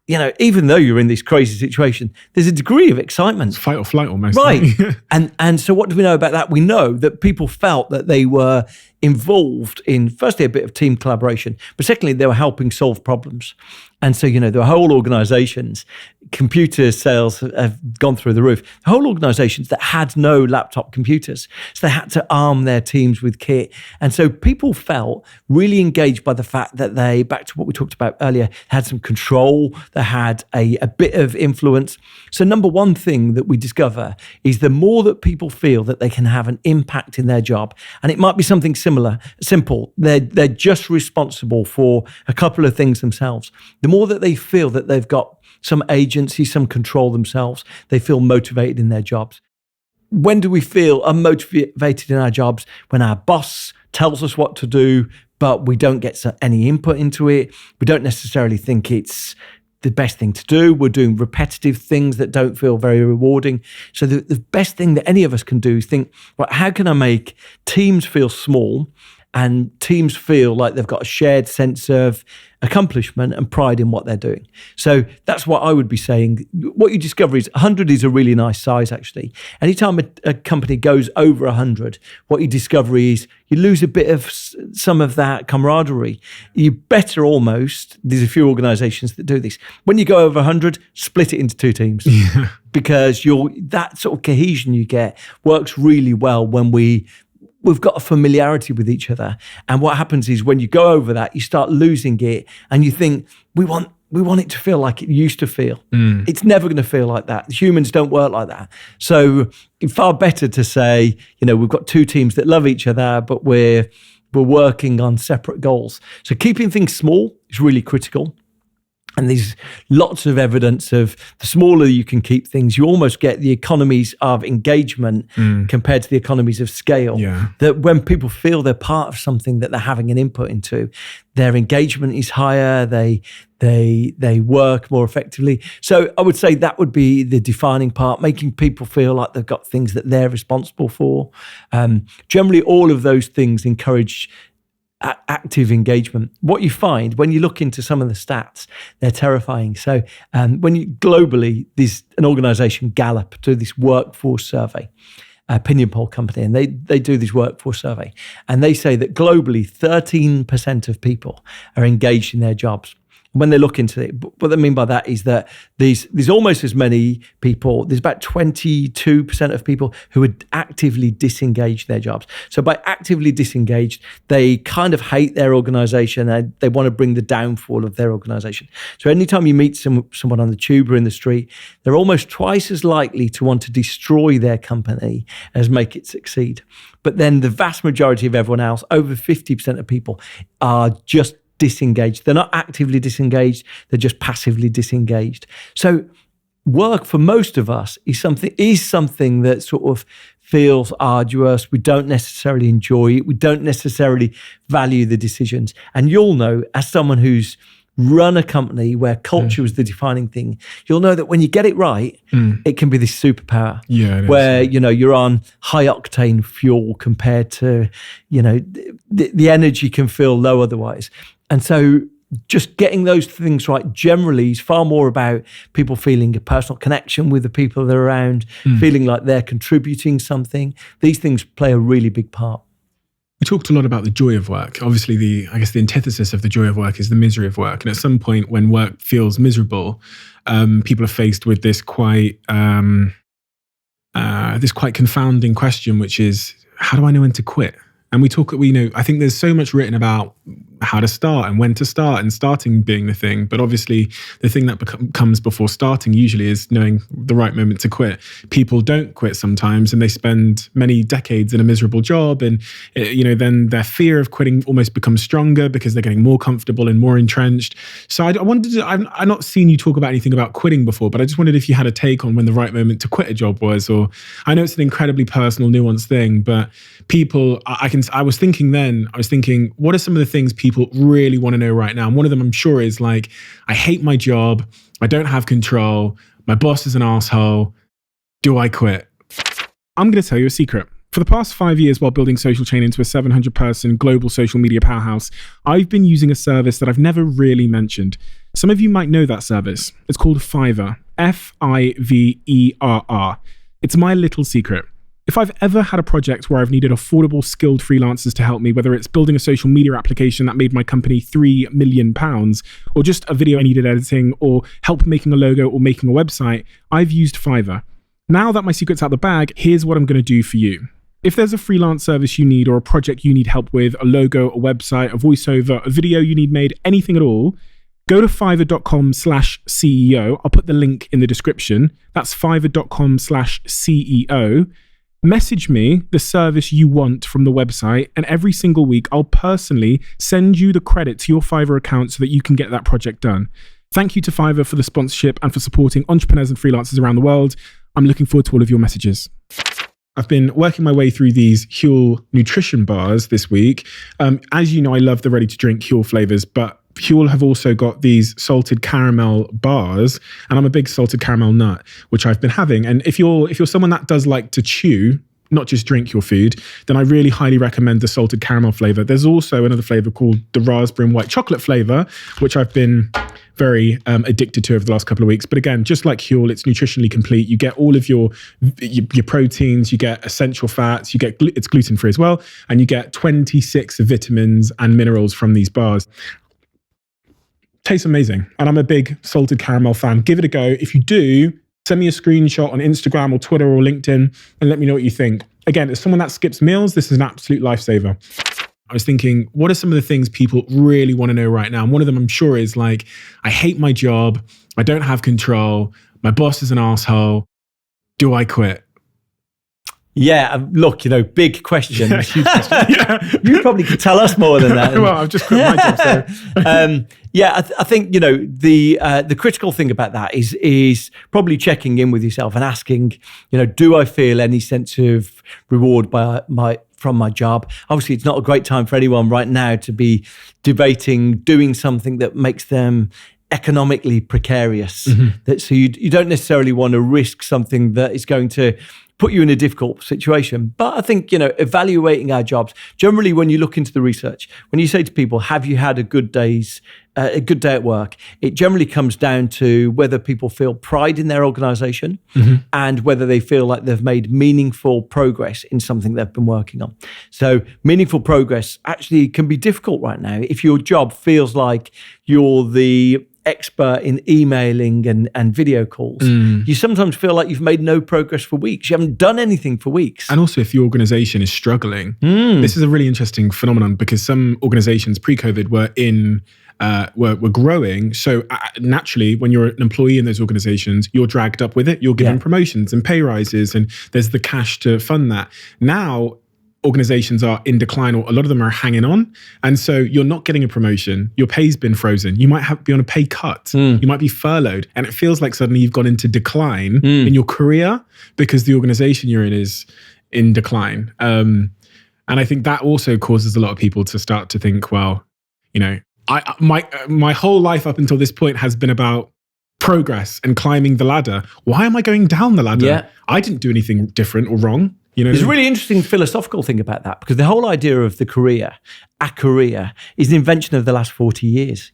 even though you're in this crazy situation, there's a degree of excitement. It's fight or flight almost. Right. And so what do we know about that? We know that people felt that they were involved in, firstly, a bit of team collaboration, but secondly, they were helping solve problems. And so, there were whole organizations, computer sales have gone through the roof, whole organizations that had no laptop computers. So they had to arm their teams with kit. And so people felt really engaged by the fact that they, back to what we talked about earlier, had some control, they had a bit of influence. So number one thing that we discover is the more that people feel that they can have an impact in their job, and it might be something simple, they're just responsible for a couple of things themselves. The more that they feel that they've got some agency, some control themselves, they feel motivated in their jobs. When do we feel unmotivated in our jobs? When our boss tells us what to do, but we don't get any input into it. We don't necessarily think it's the best thing to do. We're doing repetitive things that don't feel very rewarding. So the best thing that any of us can do is think, well, how can I make teams feel small and teams feel like they've got a shared sense of accomplishment and pride in what they're doing? So that's what I would be saying. What you discover is 100 is a really nice size, actually. Anytime a company goes over 100, what you discover is you lose a bit of some of that camaraderie. You better almost, there's a few organizations that do this. When you go over 100, split it into two teams. Yeah. Because that sort of cohesion you get works really well when we've got a familiarity with each other. And what happens is when you go over that, you start losing it and you think, we want it to feel like it used to feel. It's never going to feel like that. Humans don't work like that. So it's far better to say, we've got two teams that love each other, but we're working on separate goals. So keeping things small is really critical. And there's lots of evidence of the smaller you can keep things, you almost get the economies of engagement compared to the economies of scale. Yeah. That when people feel they're part of something that they're having an input into, their engagement is higher, they work more effectively. So I would say that would be the defining part, making people feel like they've got things that they're responsible for. Generally, all of those things encourage active engagement. What you find when you look into some of the stats, they're terrifying. So globally, there's an organization, Gallup, do this workforce survey, opinion poll company, and they do this workforce survey. And they say that globally, 13% of people are engaged in their jobs. when they look into it. What I mean by that is that there's almost as many people, there's about 22% of people who would actively disengage their jobs. So by actively disengaged, they kind of hate their organization and they want to bring the downfall of their organization. So anytime you meet someone on the tube or in the street, they're almost twice as likely to want to destroy their company as make it succeed. But then the vast majority of everyone else, over 50% of people, are just disengaged. They're not actively disengaged, they're just passively disengaged. So work for most of us is something that sort of feels arduous. We don't necessarily enjoy it. We don't necessarily value the decisions. And you'll know, as someone who's run a company where culture was the defining thing, you'll know that when you get it right, it can be this superpower. Yeah, where you're on high octane fuel compared to the energy can feel low otherwise. And so just getting those things right generally is far more about people feeling a personal connection with the people they're around, feeling like they're contributing something. These things play a really big part. We talked a lot about the joy of work. Obviously, the antithesis of the joy of work is the misery of work. And at some point when work feels miserable, people are faced with this quite confounding question, which is, how do I know when to quit? And I think there's so much written about how to start and when to start, and starting being the thing. But obviously, the thing that comes before starting usually is knowing the right moment to quit. People don't quit sometimes, and they spend many decades in a miserable job. And, then their fear of quitting almost becomes stronger because they're getting more comfortable and more entrenched. So I've not seen you talk about anything about quitting before, but I just wondered if you had a take on when the right moment to quit a job was. Or I know it's an incredibly personal, nuanced thing, but people, I was thinking, what are some of the things people really want to know right now? And one of them, I'm sure, is like, I hate my job. I don't have control. My boss is an asshole. Do I quit? I'm going to tell you a secret. For the past 5 years, while building Social Chain into a 700-person global social media powerhouse, I've been using a service that I've never really mentioned. Some of you might know that service. It's called Fiverr. Fiverr. It's my little secret. If I've ever had a project where I've needed affordable, skilled freelancers to help me, whether it's building a social media application that made my company £3 million, or just a video I needed editing, or help making a logo or making a website, I've used Fiverr. Now that my secret's out the bag, here's what I'm going to do for you. If there's a freelance service you need, or a project you need help with, a logo, a website, a voiceover, a video you need made, anything at all, go to fiverr.com/CEO. I'll put the link in the description. That's fiverr.com/CEO. Message me the service you want from the website, and every single week I'll personally send you the credit to your Fiverr account so that you can get that project done. Thank you to Fiverr for the sponsorship and for supporting entrepreneurs and freelancers around the world. I'm looking forward to all of your messages. I've been working my way through these Huel nutrition bars this week. As you know, I love the ready-to-drink Huel flavors, but Huel have also got these salted caramel bars, and I'm a big salted caramel nut, which I've been having. And if you're someone that does like to chew, not just drink your food, then I really highly recommend the salted caramel flavor. There's also another flavor called the raspberry and white chocolate flavor, which I've been very addicted to over the last couple of weeks. But again, just like Huel, it's nutritionally complete. You get all of your proteins, you get essential fats, it's gluten-free as well, and you get 26 vitamins and minerals from these bars. Tastes amazing. And I'm a big salted caramel fan. Give it a go. If you do, send me a screenshot on Instagram or Twitter or LinkedIn and let me know what you think. Again, as someone that skips meals, this is an absolute lifesaver. I was thinking, what are some of the things people really want to know right now? And one of them, I'm sure, is like, I hate my job. I don't have control. My boss is an asshole. Do I quit? Yeah, look, big question. Yeah. You probably could tell us more than that. Well, I've just quit my job, so. I think the critical thing about that is probably checking in with yourself and asking, do I feel any sense of reward from my job? Obviously, it's not a great time for anyone right now to be debating doing something that makes them economically precarious. Mm-hmm. So you don't necessarily want to risk something that is going to put you in a difficult situation. But I think, evaluating our jobs, generally when you look into the research, when you say to people, have you had a good day at work, it generally comes down to whether people feel pride in their organization and whether they feel like they've made meaningful progress in something they've been working on. So meaningful progress actually can be difficult right now. If your job feels like you're the expert in emailing and video calls, you sometimes feel like you've made no progress for weeks. You haven't done anything for weeks. And also if the organization is struggling, this is a really interesting phenomenon because some organizations pre-COVID were growing. So naturally, when you're an employee in those organizations, you're dragged up with it. You're given promotions and pay rises, and there's the cash to fund that. Now, organizations are in decline, or a lot of them are hanging on. And so you're not getting a promotion. Your pay's been frozen. You might be on a pay cut. You might be furloughed. And it feels like suddenly you've gone into decline in your career because the organization you're in is in decline. And I think that also causes a lot of people to start to think, well, my whole life up until this point has been about progress and climbing the ladder. Why am I going down the ladder? Yeah. I didn't do anything different or wrong. There's a really interesting philosophical thing about that, because the whole idea of a career is an invention of the last 40 years.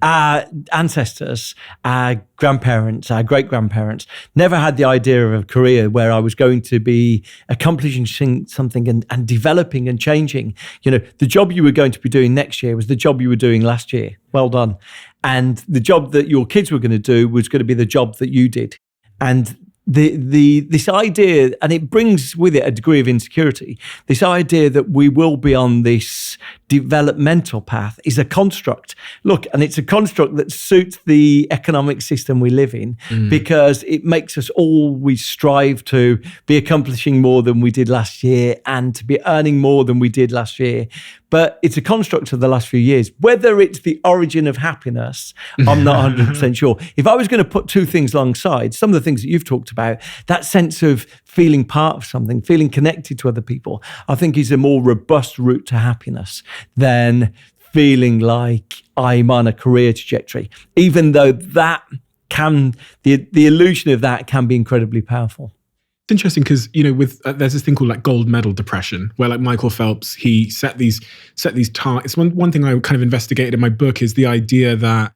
Our ancestors, our grandparents, our great-grandparents never had the idea of a career where I was going to be accomplishing something and developing and changing. The job you were going to be doing next year was the job you were doing last year. Well done. And the job that your kids were going to do was going to be the job that you did. And this idea, and it brings with it a degree of insecurity, this idea that we will be on this developmental path is a construct. Look, and it's a construct that suits the economic system we live in because it makes us always strive to be accomplishing more than we did last year and to be earning more than we did last year. But it's a construct of the last few years. Whether it's the origin of happiness, I'm not 100% sure. If I was going to put two things alongside, some of the things that you've talked about, that sense of feeling part of something, feeling connected to other people, I think is a more robust route to happiness than feeling like I'm on a career trajectory, even though that can, the illusion of that can be incredibly powerful. It's interesting because, with there's this thing called like gold medal depression, where like Michael Phelps, he set these targets. One thing I kind of investigated in my book is the idea that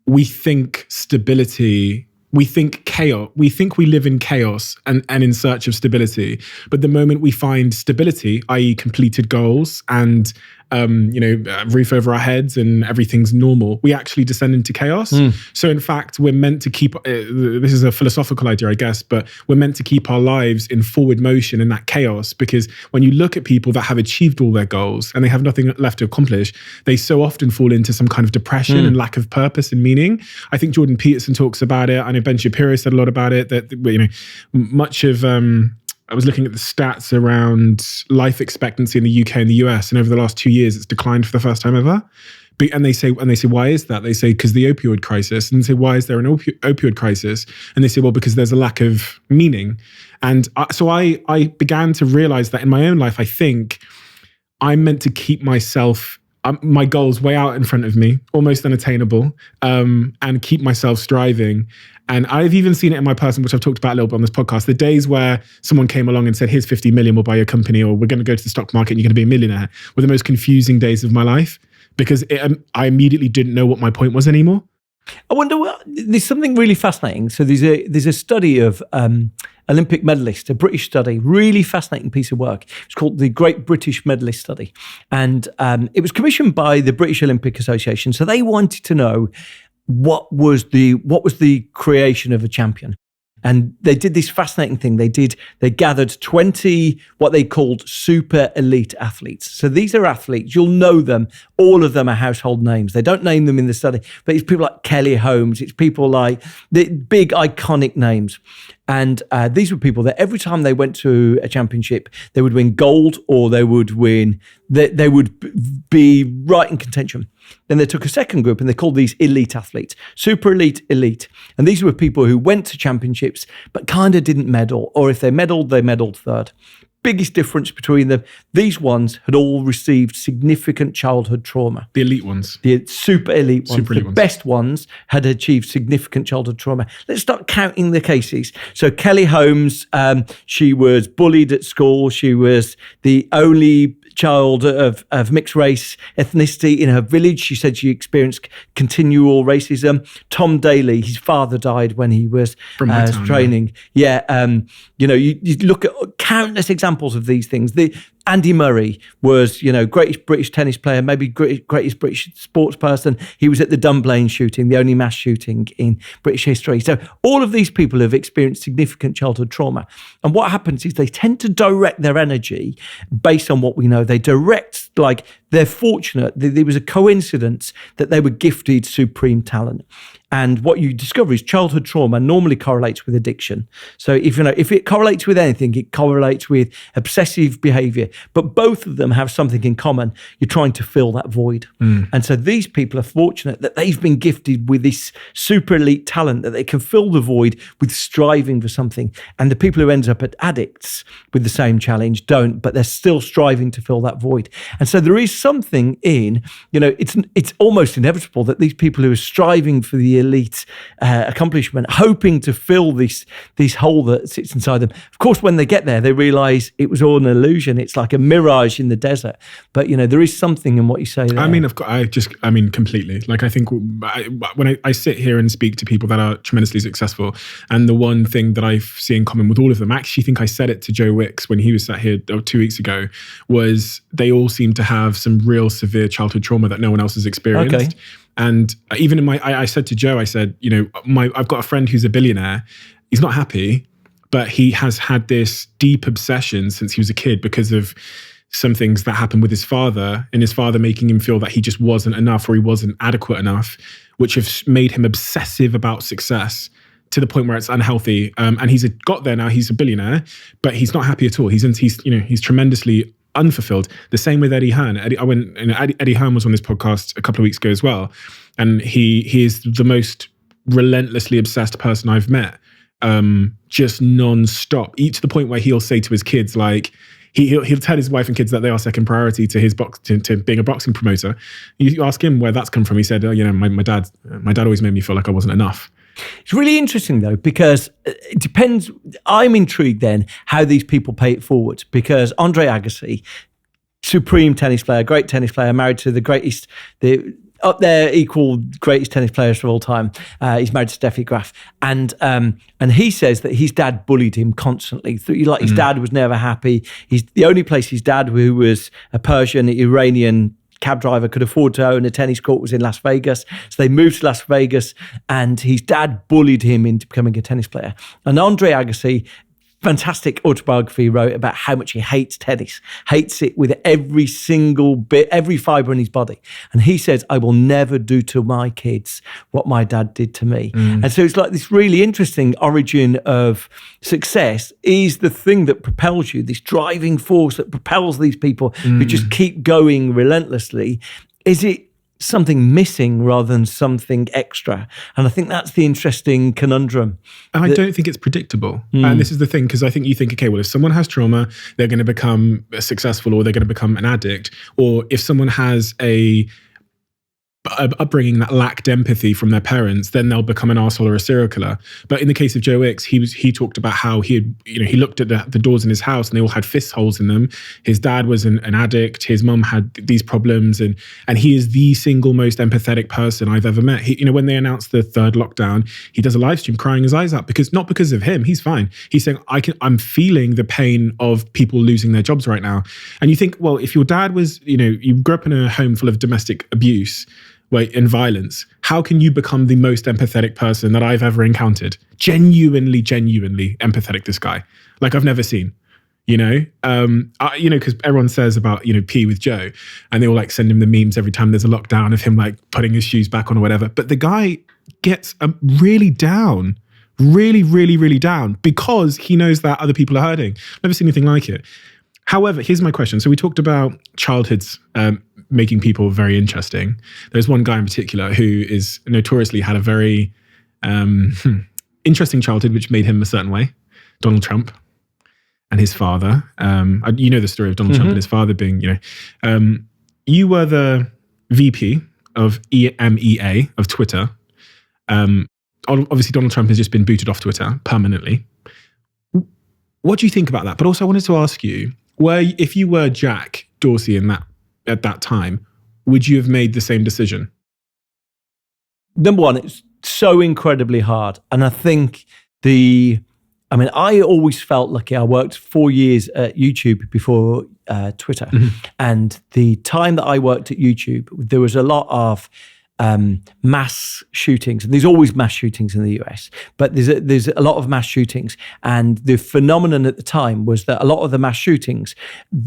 we think stability, we think chaos, we think we live in chaos and in search of stability. But the moment we find stability, i.e. completed goals and roof over our heads and everything's normal, we actually descend into chaos. So in fact, we're meant to keep, this is a philosophical idea, I guess, but we're meant to keep our lives in forward motion in that chaos, because when you look at people that have achieved all their goals and they have nothing left to accomplish, they so often fall into some kind of depression and lack of purpose and meaning. I think Jordan Peterson talks about it. I know Ben Shapiro said a lot about it, that, much of, I was looking at the stats around life expectancy in the UK and the US, and over the last 2 years, it's declined for the first time ever. And they say, why is that? They say, because the opioid crisis. And they say, why is there an opioid crisis? And they say, well, because there's a lack of meaning. And so I began to realize that in my own life, I think I'm meant to keep myself, my goals way out in front of me, almost unattainable, and keep myself striving. And I've even seen it in my person, which I've talked about a little bit on this podcast, the days where someone came along and said, here's 50 million, we'll buy your company, or we're going to go to the stock market and you're going to be a millionaire, were the most confusing days of my life, because I immediately didn't know what my point was anymore. I wonder, there's something really fascinating. So there's a study of Olympic medalists, a British study, really fascinating piece of work. It's called the Great British Medalist Study. And it was commissioned by the British Olympic Association. So they wanted to know what was the creation of a champion. And they did this fascinating thing. They gathered 20 what they called super elite athletes. So these are athletes, you'll know them. All of them are household names. They don't name them in the study, but it's people like Kelly Holmes. It's people like the big iconic names. And these were people that every time they went to a championship, they would win gold, or they would be right in contention. Then they took a second group and they called these elite athletes, super elite, elite. And these were people who went to championships but kind of didn't medal, or if they medaled third. biggest difference between them. These ones had all received significant childhood trauma. The elite ones. The super elite ones. The ones. best ones had achieved significant childhood trauma. Let's start counting the cases. So Kelly Holmes, she was bullied at school. She was the only child of mixed race ethnicity in her village. She said she experienced continual racism. Tom Daly, his father died when he was training. Yeah. You look at countless examples of these things. Andy Murray was, greatest British tennis player, maybe greatest British sports person. He was at the Dunblane shooting, the only mass shooting in British history. So all of these people have experienced significant childhood trauma. And what happens is they tend to direct their energy based on what we know. They direct, like, they're fortunate. There was a coincidence that they were gifted supreme talent. And what you discover is childhood trauma normally correlates with addiction. So if it correlates with anything, it correlates with obsessive behavior. But both of them have something in common. You're trying to fill that void. And so these people are fortunate that they've been gifted with this super elite talent that they can fill the void with striving for something. And the people who end up at addicts with the same challenge don't, but they're still striving to fill that void. And so there is something in, it's almost inevitable that these people who are striving for the elite accomplishment, hoping to fill this hole that sits inside them. Of course, when they get there, they realize it was all an illusion. It's like a mirage in the desert. But there is something in what you say there. I mean, completely. Like, I think when I sit here and speak to people that are tremendously successful, and the one thing that I see in common with all of them, I actually think I said it to Joe Wicks when he was sat here 2 weeks ago, was they all seem to have some real severe childhood trauma that no one else has experienced. Okay. And even in I said to Joe, I said, I've got a friend who's a billionaire. He's not happy, but he has had this deep obsession since he was a kid because of some things that happened with his father, and his father making him feel that he just wasn't enough or he wasn't adequate enough, which have made him obsessive about success to the point where it's unhealthy. And he's got there now. He's a billionaire, but he's not happy at all. He's tremendously unfulfilled. The same with Eddie Hearn. Eddie Hearn was on this podcast a couple of weeks ago as well, and he is the most relentlessly obsessed person I've met. Just non-stop, to the point where he'll say to his kids, like, he'll tell his wife and kids that they are second priority to his to being a boxing promoter. You ask him where that's come from. He said, my dad always made me feel like I wasn't enough. It's really interesting, though, because it depends. I'm intrigued then how these people pay it forward, because Andre Agassi, supreme tennis player, great tennis player, married to the greatest, up there equal greatest tennis players of all time. He's married to Steffi Graf. And he says that his dad bullied him constantly. His dad was never happy. The only place his dad, who was a Persian, Iranian cab driver, could afford to own a tennis court was in Las Vegas. So they moved to Las Vegas, and his dad bullied him into becoming a tennis player. And Andre Agassi, fantastic autobiography, wrote about how much he hates tennis, hates it with every single bit, every fiber in his body. And he says, I will never do to my kids what my dad did to me. And so it's like this really interesting origin of success is the thing that propels you, this driving force that propels these people who just keep going relentlessly. Is it something missing rather than something extra? And I think that's the interesting conundrum. And I don't think it's predictable. And this is the thing, because I think you think, okay, well, if someone has trauma, they're going to become successful, or they're going to become an addict. Or if someone has a upbringing that lacked empathy from their parents, then they'll become an arsehole or a serial killer. But in the case of Joe Wicks, he talked about how he looked at the doors in his house and they all had fist holes in them. His dad was an addict. His mum had these problems, and he is the single most empathetic person I've ever met. When they announced the third lockdown, he does a live stream crying his eyes out, not because of him. He's fine. He's saying, I'm feeling the pain of people losing their jobs right now. And you think, well, if your dad was, you grew up in a home full of domestic abuse, and violence, how can you become the most empathetic person that I've ever encountered? Genuinely empathetic, this guy. Like, I've never seen, because everyone says about, pee with Joe, and they all like send him the memes every time there's a lockdown of him like putting his shoes back on or whatever. But the guy gets really down, really down, because he knows that other people are hurting. Never seen anything like it. However, here's my question. So we talked about childhoods making people very interesting. There's one guy in particular who is notoriously had a very interesting childhood, which made him a certain way, Donald Trump. and his father. You know the story of Donald Trump and his father being, you were the VP of EMEA of Twitter. Obviously, Donald Trump has just been booted off Twitter permanently. What do you think about that? But also, I wanted to ask you, if you were Jack Dorsey at that time, would you have made the same decision? Number one, it's so incredibly hard. And I think I always felt lucky. I worked 4 years at YouTube before Twitter. Mm-hmm. And the time that I worked at YouTube, there was a lot of mass shootings. And there's always mass shootings in the US, but there's a lot of mass shootings. And the phenomenon at the time was that a lot of the mass shootings,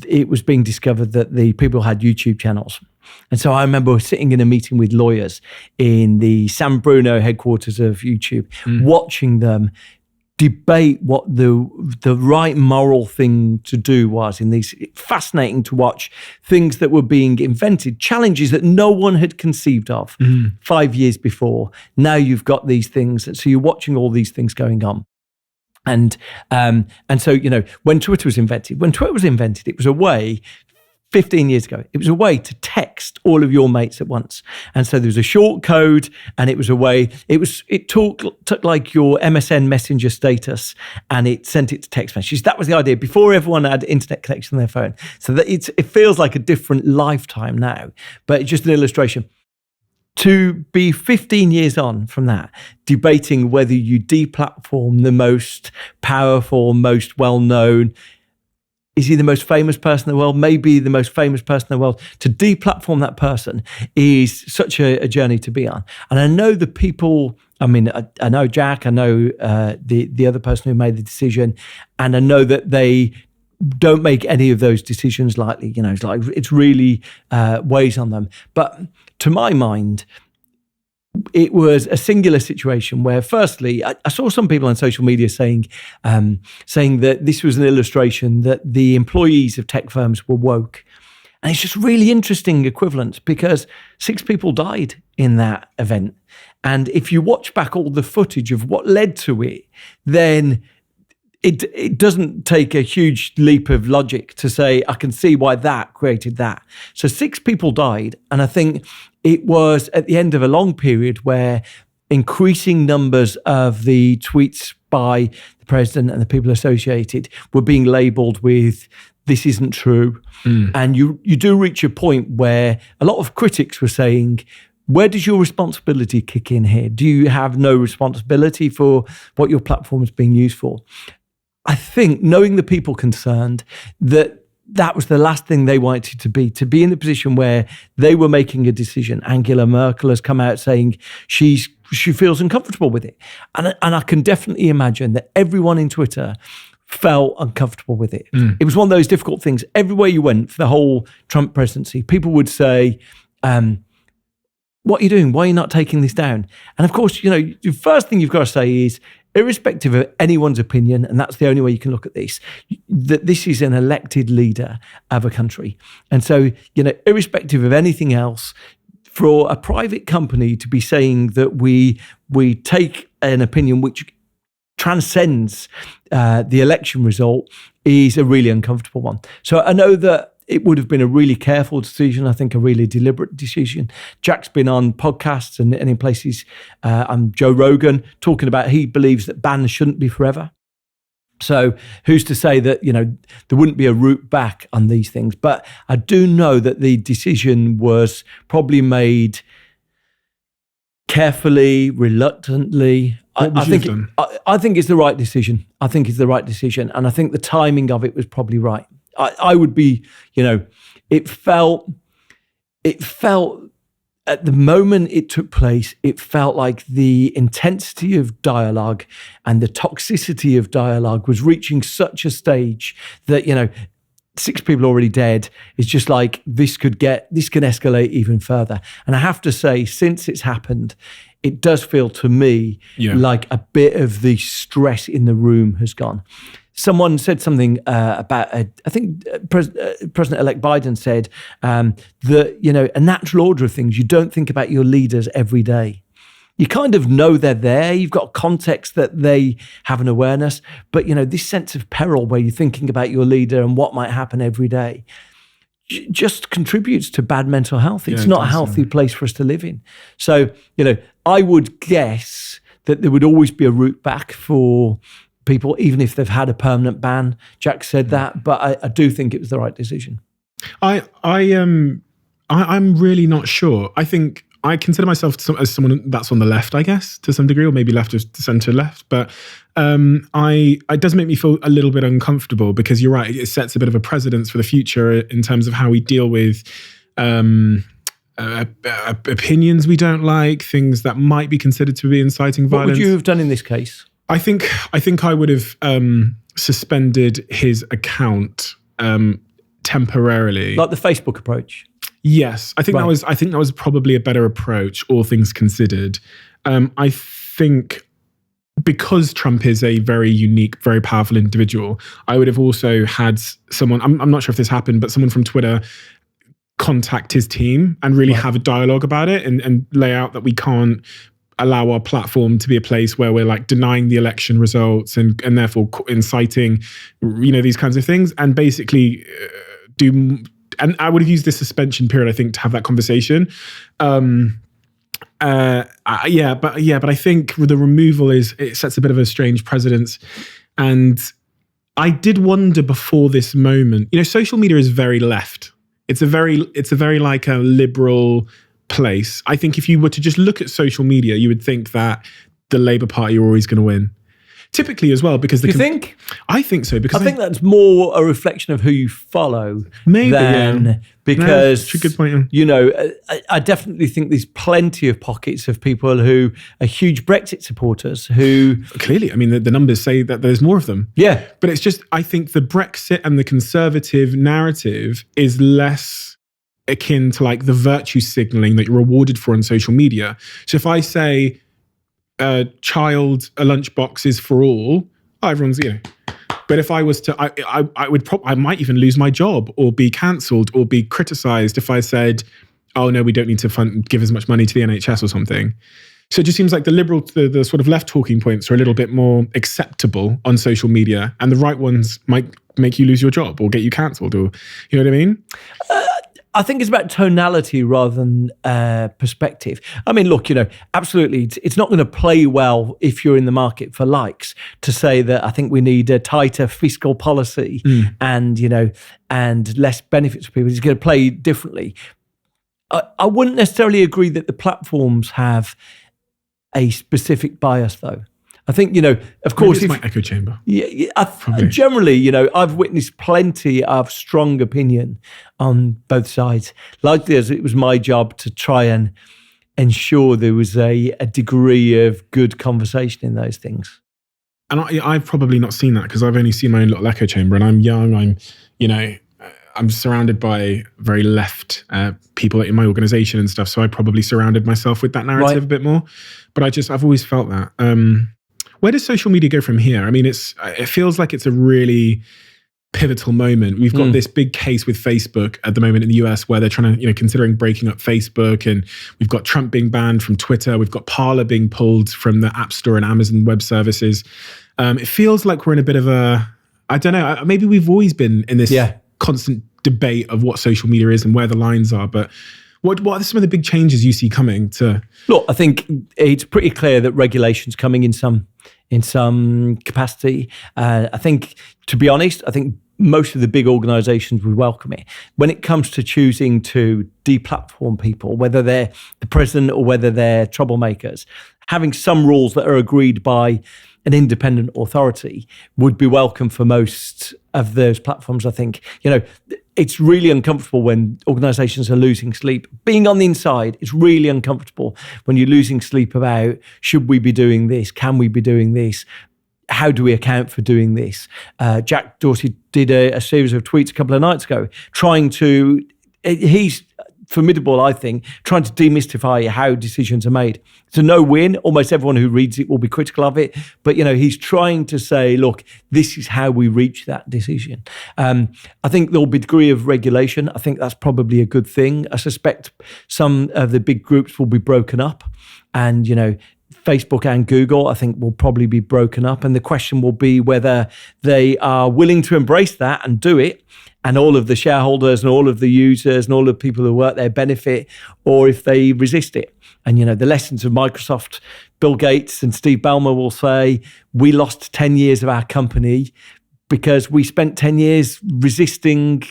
it was being discovered that the people had YouTube channels. And so I remember sitting in a meeting with lawyers in the San Bruno headquarters of YouTube, watching them debate what the right moral thing to do was in these fascinating to watch things that were being invented, challenges that no one had conceived of 5 years before. Now you've got these things, and so you're watching all these things going on. And so, when Twitter was invented, it was a way 15 years ago, it was a way to text all of your mates at once. And so there was a short code, and it was a way, it took like your MSN Messenger status and it sent it to text messages. That was the idea before everyone had internet connection on their phone. So that it feels like a different lifetime now, but it's just an illustration. To be 15 years on from that, debating whether you deplatform the most powerful, most well-known, is he the most famous person in the world? Maybe the most famous person in the world. To deplatform that person is such a journey to be on. And I know the people, I know Jack, I know the other person who made the decision, and I know that they don't make any of those decisions lightly. It's really weighs on them. But to my mind, it was a singular situation where, firstly, I saw some people on social media saying that this was an illustration that the employees of tech firms were woke. And it's just really interesting equivalence, because 6 people died in that event. And if you watch back all the footage of what led to it, then it doesn't take a huge leap of logic to say, I can see why that created that. So 6 people died. And I think it was at the end of a long period where increasing numbers of the tweets by the president and the people associated were being labeled with, this isn't true. And you do reach a point where a lot of critics were saying, where does your responsibility kick in here? Do you have no responsibility for what your platform is being used for? I think, knowing the people concerned, that was the last thing they wanted to be in the position where they were making a decision. Angela Merkel has come out saying she feels uncomfortable with it. And I can definitely imagine that everyone in Twitter felt uncomfortable with it. It was one of those difficult things. Everywhere you went for the whole Trump presidency, people would say, what are you doing? Why are you not taking this down? And of course, the first thing you've got to say is, irrespective of anyone's opinion, and that's the only way you can look at this, that this is an elected leader of a country. And so, irrespective of anything else, for a private company to be saying that we take an opinion which transcends the election result is a really uncomfortable one. So I know that it would have been a really careful decision, I think a really deliberate decision. Jack's been on podcasts and in places, Joe Rogan, talking about he believes that bans shouldn't be forever. So who's to say that, there wouldn't be a route back on these things? But I do know that the decision was probably made carefully, reluctantly. I think it's the right decision. I think it's the right decision. And I think the timing of it was probably right. I would be, it felt at the moment it took place, it felt like the intensity of dialogue and the toxicity of dialogue was reaching such a stage that, 6 people already dead. It's just like, this can escalate even further. And I have to say, since it's happened, it does feel to me like a bit of the stress in the room has gone. Someone said something about, I think President-elect Biden said that, a natural order of things, you don't think about your leaders every day. you kind of know they're there. You've got context that they have an awareness. But, this sense of peril where you're thinking about your leader and what might happen every day just contributes to bad mental health. It's not a healthy place for us to live in. So, I would guess that there would always be a route back for people, even if they've had a permanent ban. Jack said that, but I do think it was the right decision. I'm really not sure. I think I consider myself as someone that's on the left, I guess, to some degree, or maybe left of centre left. But it does make me feel a little bit uncomfortable because you're right, it sets a bit of a precedence for the future in terms of how we deal with opinions we don't like, things that might be considered to be inciting violence. What would you have done in this case? I think I would have suspended his account temporarily, like the Facebook approach. Yes, I think that was probably a better approach, all things considered. I think because Trump is a very unique, very powerful individual, I would have also had someone. I'm not sure if this happened, but someone from Twitter contact his team and really have a dialogue about it and lay out that we can't allow our platform to be a place where we're like denying the election results and therefore inciting, these kinds of things, and basically do. And I would have used this suspension period, I think, to have that conversation. But I think the removal it sets a bit of a strange precedence. And I did wonder before this moment, social media is very left. It's a very like a liberal place. I think if you were to just look at social media, you would think that the Labour Party are always going to win. Typically as well, because you think? I think so, because I think that's more a reflection of who you follow. Maybe, because that's a good point. Yeah. I definitely think there's plenty of pockets of people who are huge Brexit supporters who clearly, I mean, the numbers say that there's more of them. Yeah, but it's just I think the Brexit and the Conservative narrative is less akin to like the virtue signaling that you're rewarded for on social media. So if I say a lunchbox is for all, everyone's, but if I was to, I might even lose my job or be cancelled or be criticised if I said, oh no, we don't need to give as much money to the NHS or something. So it just seems like the sort of left talking points are a little bit more acceptable on social media, and the right ones might make you lose your job or get you cancelled, or you know what I mean? I think it's about tonality rather than perspective. I mean, look, absolutely, it's not going to play well if you're in the market for likes to say that I think we need a tighter fiscal policy and less benefits for people. It's going to play differently. I wouldn't necessarily agree that the platforms have a specific bias, though. I think, of course, it's my echo chamber. Yeah, generally, I've witnessed plenty of strong opinion on both sides. Like this, it was my job to try and ensure there was a degree of good conversation in those things. And I've probably not seen that because I've only seen my own little echo chamber, and I'm young. I'm surrounded by very left people in my organization and stuff. So I probably surrounded myself with that narrative a bit more. But I've always felt that. Where does social media go from here? I mean, it feels like it's a really pivotal moment. We've got this big case with Facebook at the moment in the US where they're trying to, considering breaking up Facebook, and we've got Trump being banned from Twitter. We've got Parler being pulled from the App Store and Amazon Web Services. It feels like we're in a bit of I don't know, maybe we've always been in this constant debate of what social media is and where the lines are, but what are some of the big changes you see coming to? Look, I think it's pretty clear that regulation's coming in some capacity. I think, to be honest, most of the big organizations would welcome it. When it comes to choosing to deplatform people, whether they're the president or whether they're troublemakers, having some rules that are agreed by an independent authority would be welcome for most of those platforms. I think, it's really uncomfortable when organizations are losing sleep. Being on the inside, it's really uncomfortable when you're losing sleep about, should we be doing this? Can we be doing this? How do we account for doing this? Jack Dorsey did a series of tweets a couple of nights ago trying to, he's formidable, I think, trying to demystify how decisions are made. It's a no-win. Almost everyone who reads it will be critical of it. But, he's trying to say, look, this is how we reach that decision. I think there will be a degree of regulation. I think that's probably a good thing. I suspect some of the big groups will be broken up. And, Facebook and Google, I think, will probably be broken up. And the question will be whether they are willing to embrace that and do it, and all of the shareholders and all of the users and all of the people who work there benefit, or if they resist it. And, the lessons of Microsoft, Bill Gates and Steve Ballmer will say, we lost 10 years of our company because we spent 10 years resisting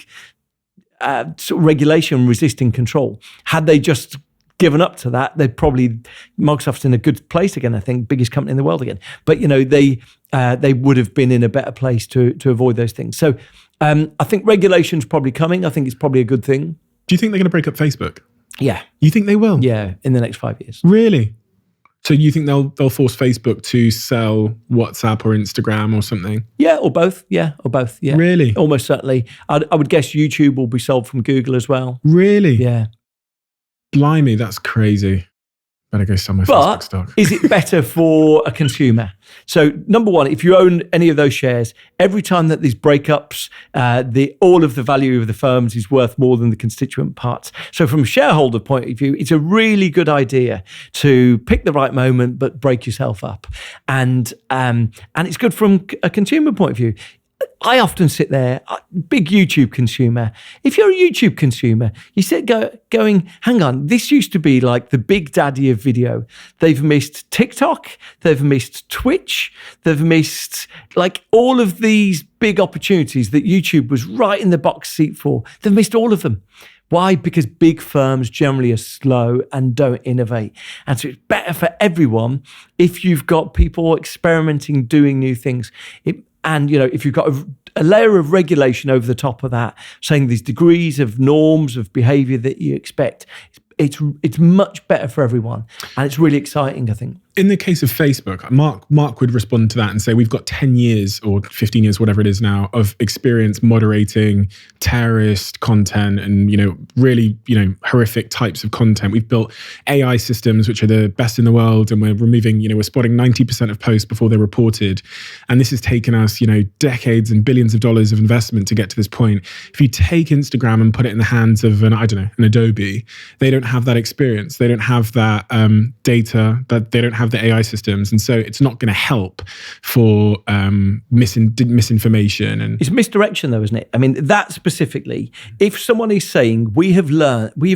regulation, resisting control. Had they just given up to that, Microsoft's in a good place again, I think, biggest company in the world again. But, they would have been in a better place to avoid those things. So I think regulation's probably coming. I think it's probably a good thing. Do you think they're going to break up Facebook? Yeah. You think they will? Yeah, in the next 5 years. Really? So you think they'll force Facebook to sell WhatsApp or Instagram or something? Yeah, or both. Yeah. Really? Almost certainly. I would guess YouTube will be sold from Google as well. Really? Yeah. Blimey, that's crazy. Better go sell my Facebook stock. Is it better for a consumer? So, number one, if you own any of those shares, every time that these breakups, all of the value of the firms is worth more than the constituent parts. So, from a shareholder point of view, it's a really good idea to pick the right moment, but break yourself up. And it's good from a consumer point of view. I often sit there, big YouTube consumer. If you're a YouTube consumer, you sit going, hang on, this used to be like the big daddy of video. They've missed TikTok, they've missed Twitch, they've missed like all of these big opportunities that YouTube was right in the box seat for. They've missed all of them. Why? Because big firms generally are slow and don't innovate. And so it's better for everyone if you've got people experimenting, doing new things. If you've got a layer of regulation over the top of that, saying these degrees of norms of behavior that you expect, it's much better for everyone. And it's really exciting, I think. In the case of Facebook, Mark would respond to that and say, we've got 10 years or 15 years, whatever it is now, of experience moderating terrorist content and, really, horrific types of content. We've built AI systems, which are the best in the world. And we're we're spotting 90% of posts before they're reported. And this has taken us, decades and billions of dollars of investment to get to this point. If you take Instagram and put it in the hands of an Adobe, they don't have that experience. They don't have that data, that they don't have the AI systems, and so it's not going to help for misinformation. And it's misdirection, though, isn't it? I mean, that specifically, if someone is saying we have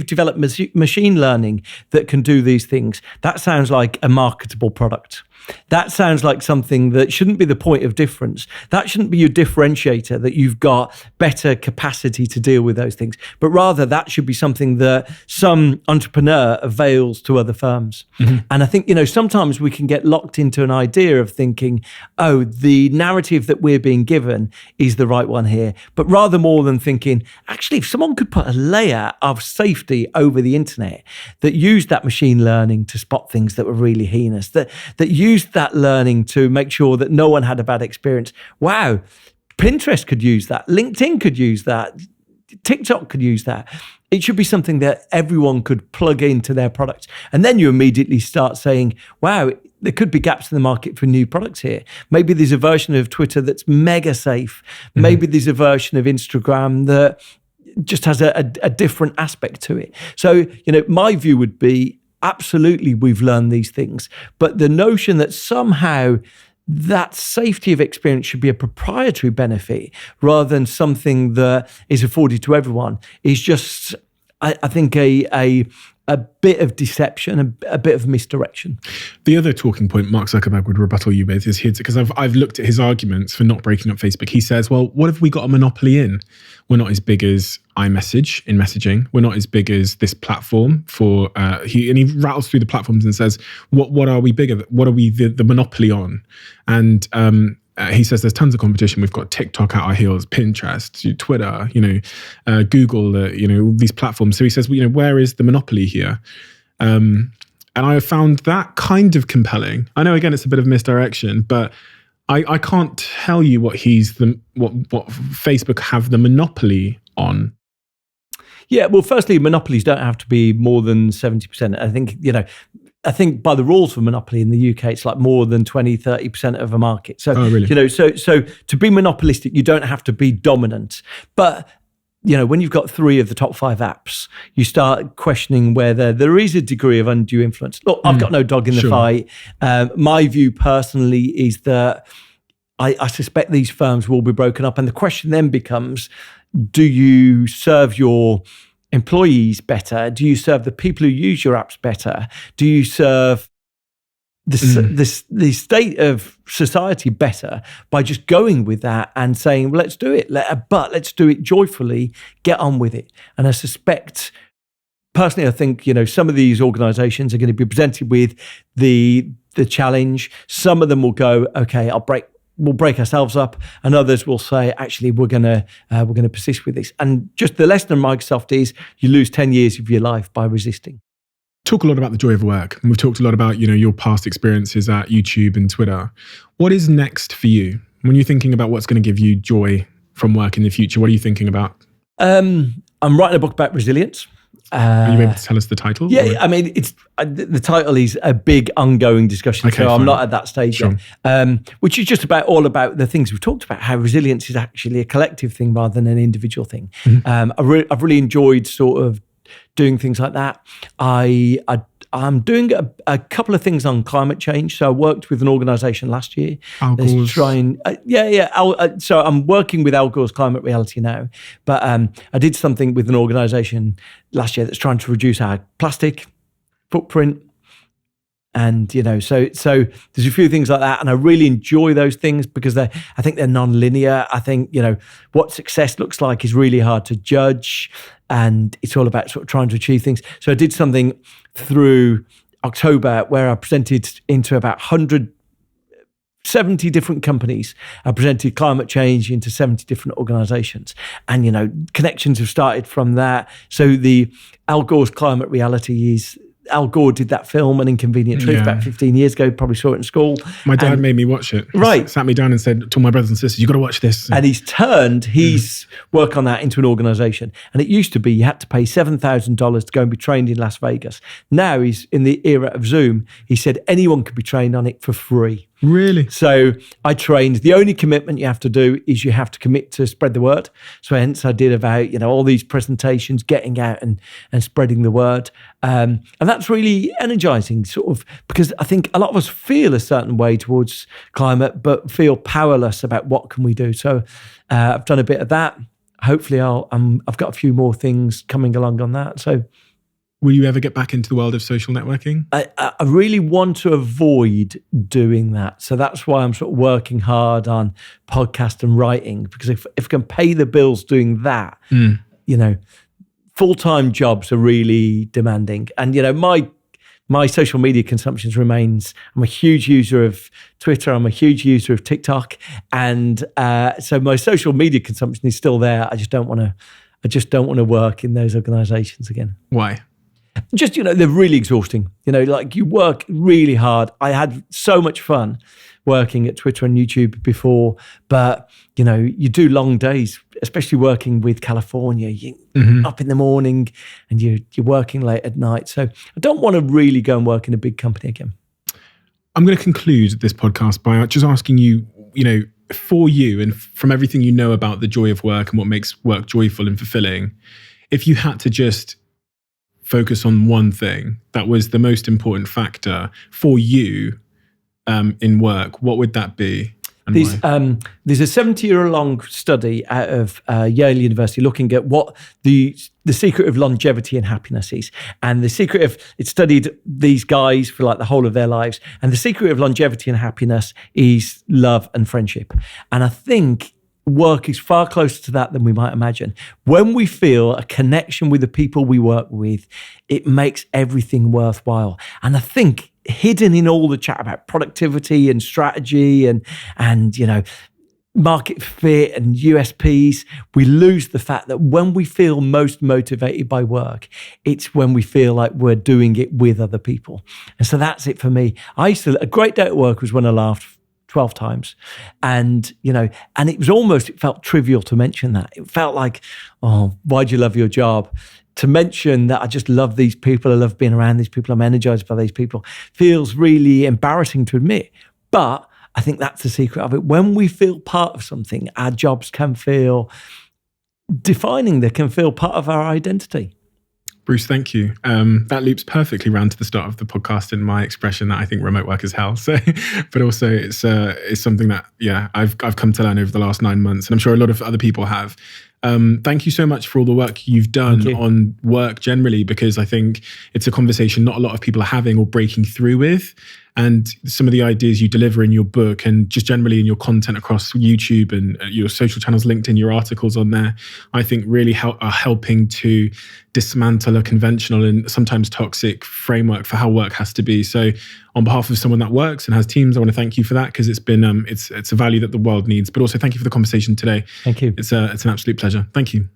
developed machine learning that can do these things, that sounds like a marketable product. That sounds like something that shouldn't be the point of difference. That shouldn't be your differentiator, that you've got better capacity to deal with those things. But rather, that should be something that some entrepreneur avails to other firms. Mm-hmm. And I think, sometimes we can get locked into an idea of thinking, oh, the narrative that we're being given is the right one here. But rather more than thinking, actually, if someone could put a layer of safety over the internet that used that machine learning to spot things that were really heinous, that used that learning to make sure that no one had a bad experience. Wow, Pinterest could use that. LinkedIn could use that. TikTok could use that. It should be something that everyone could plug into their products. And then you immediately start saying, wow, there could be gaps in the market for new products here. Maybe there's a version of Twitter that's mega safe. Mm-hmm. Maybe there's a version of Instagram that just has a different aspect to it. So, my view would be, absolutely, we've learned these things. But the notion that somehow that safety of experience should be a proprietary benefit rather than something that is afforded to everyone is just, I think, a bit of deception, a bit of misdirection. The other talking point Mark Zuckerberg would rebuttal you with is because I've looked at his arguments for not breaking up Facebook. He says, well, what have we got a monopoly in? We're not as big as iMessage in messaging. We're not as big as this platform for, he rattles through the platforms and says, what are we bigger? What are we the monopoly on? And he says there's tons of competition. We've got TikTok at our heels, Pinterest, Twitter, Google, these platforms. So he says, where is the monopoly here? And I found that kind of compelling. I know, again, it's a bit of misdirection, but I can't tell you what Facebook have the monopoly on. Yeah, well, firstly, monopolies don't have to be more than 70%. I think by the rules for monopoly in the UK, it's like more than 20, 30% of a market. So, really? so to be monopolistic, you don't have to be dominant. But, when you've got 3 of the top 5 apps, you start questioning whether there is a degree of undue influence. Look, I've got no dog in the fight. My view personally is that I suspect these firms will be broken up. And the question then becomes, do you serve your employees better? Do you serve the people who use your apps better? Do you serve the state of society better by just going with that and saying, well, let's do it, but let's do it joyfully, get on with it? And I suspect, personally, I think, some of these organizations are going to be presented with the challenge. Some of them will go, okay, we'll break ourselves up, and others will say, actually, we're gonna persist with this. And just the lesson of Microsoft is you lose 10 years of your life by resisting. Talk a lot about the joy of work. And we've talked a lot about, your past experiences at YouTube and Twitter. What is next for you? When you're thinking about what's going to give you joy from work in the future, what are you thinking about? I'm writing a book about resilience. Are you able to tell us the title? Yeah, or? I mean, it's the title is a big ongoing discussion, so I'm not at that stage yet. Which is just all about the things we've talked about, how resilience is actually a collective thing rather than an individual thing. I've really enjoyed sort of doing things like that. I'm doing a couple of things on climate change. So I worked with an organisation last year. Al Gore's. So I'm working with Al Gore's Climate Reality now. But I did something with an organisation last year that's trying to reduce our plastic footprint. And, so there's a few things like that. And I really enjoy those things because I think they're non-linear. I think, what success looks like is really hard to judge. And it's all about sort of trying to achieve things. So I did something through October where I presented into about 170 different companies. I presented climate change into 70 different organizations. And, connections have started from that. So the Al Gore's Climate Reality is, Al Gore did that film, An Inconvenient Truth, about 15 years ago. Probably saw it in school. My dad made me watch it. Right. Sat me down and said to my brothers and sisters, you got to watch this. And he's turned his work on that into an organization. And it used to be you had to pay $7,000 to go and be trained in Las Vegas. Now he's in the era of Zoom. He said anyone could be trained on it for free. Really? So I trained. The only commitment you have to do is you have to commit to spread the word. So hence I did about, all these presentations, getting out and spreading the word. And that's really energizing, sort of, because I think a lot of us feel a certain way towards climate, but feel powerless about what can we do. So I've done a bit of that. Hopefully I've got a few more things coming along on that. So will you ever get back into the world of social networking? I really want to avoid doing that. So that's why I'm sort of working hard on podcast and writing, because if I can pay the bills doing that, full-time jobs are really demanding. And, my social media consumption remains, I'm a huge user of Twitter, I'm a huge user of TikTok. And so my social media consumption is still there. I just don't want to work in those organizations again. Why? Just, they're really exhausting. Like you work really hard. I had so much fun working at Twitter and YouTube before, but, you do long days, especially working with California. You're up in the morning and you're working late at night. So I don't want to really go and work in a big company again. I'm going to conclude this podcast by just asking you, for you and from everything you know about the joy of work and what makes work joyful and fulfilling, if you had to just focus on one thing that was the most important factor for you in work, what would that be? And there's a 70-year-long study out of Yale University looking at what the secret of longevity and happiness is. And the secret of, it studied these guys for like the whole of their lives. And the secret of longevity and happiness is love and friendship. And I think work is far closer to that than we might imagine. When we feel a connection with the people we work with, it makes everything worthwhile. And I think hidden in all the chat about productivity and strategy and market fit and USPs, we lose the fact that when we feel most motivated by work, it's when we feel like we're doing it with other people. And so that's it for me. A great day at work was when I laughed 12 times. And, and it felt trivial to mention that. It felt like, oh, why do you love your job? To mention that I just love these people, I love being around these people, I'm energized by these people, feels really embarrassing to admit. But I think that's the secret of it. When we feel part of something, our jobs can feel defining, they can feel part of our identity. Bruce, thank you. That loops perfectly round to the start of the podcast and my expression that I think remote work is hell. So, but also it's something that, I've come to learn over the last 9 months, and I'm sure a lot of other people have. Thank you so much for all the work you've done on work generally, because I think it's a conversation not a lot of people are having or breaking through with. And some of the ideas you deliver in your book and just generally in your content across YouTube and your social channels, LinkedIn, your articles on there, I think really are helping to dismantle a conventional and sometimes toxic framework for how work has to be. So on behalf of someone that works and has teams, I want to thank you for that, because it's been it's a value that the world needs. But also thank you for the conversation today. Thank you. It's an absolute pleasure. Thank you.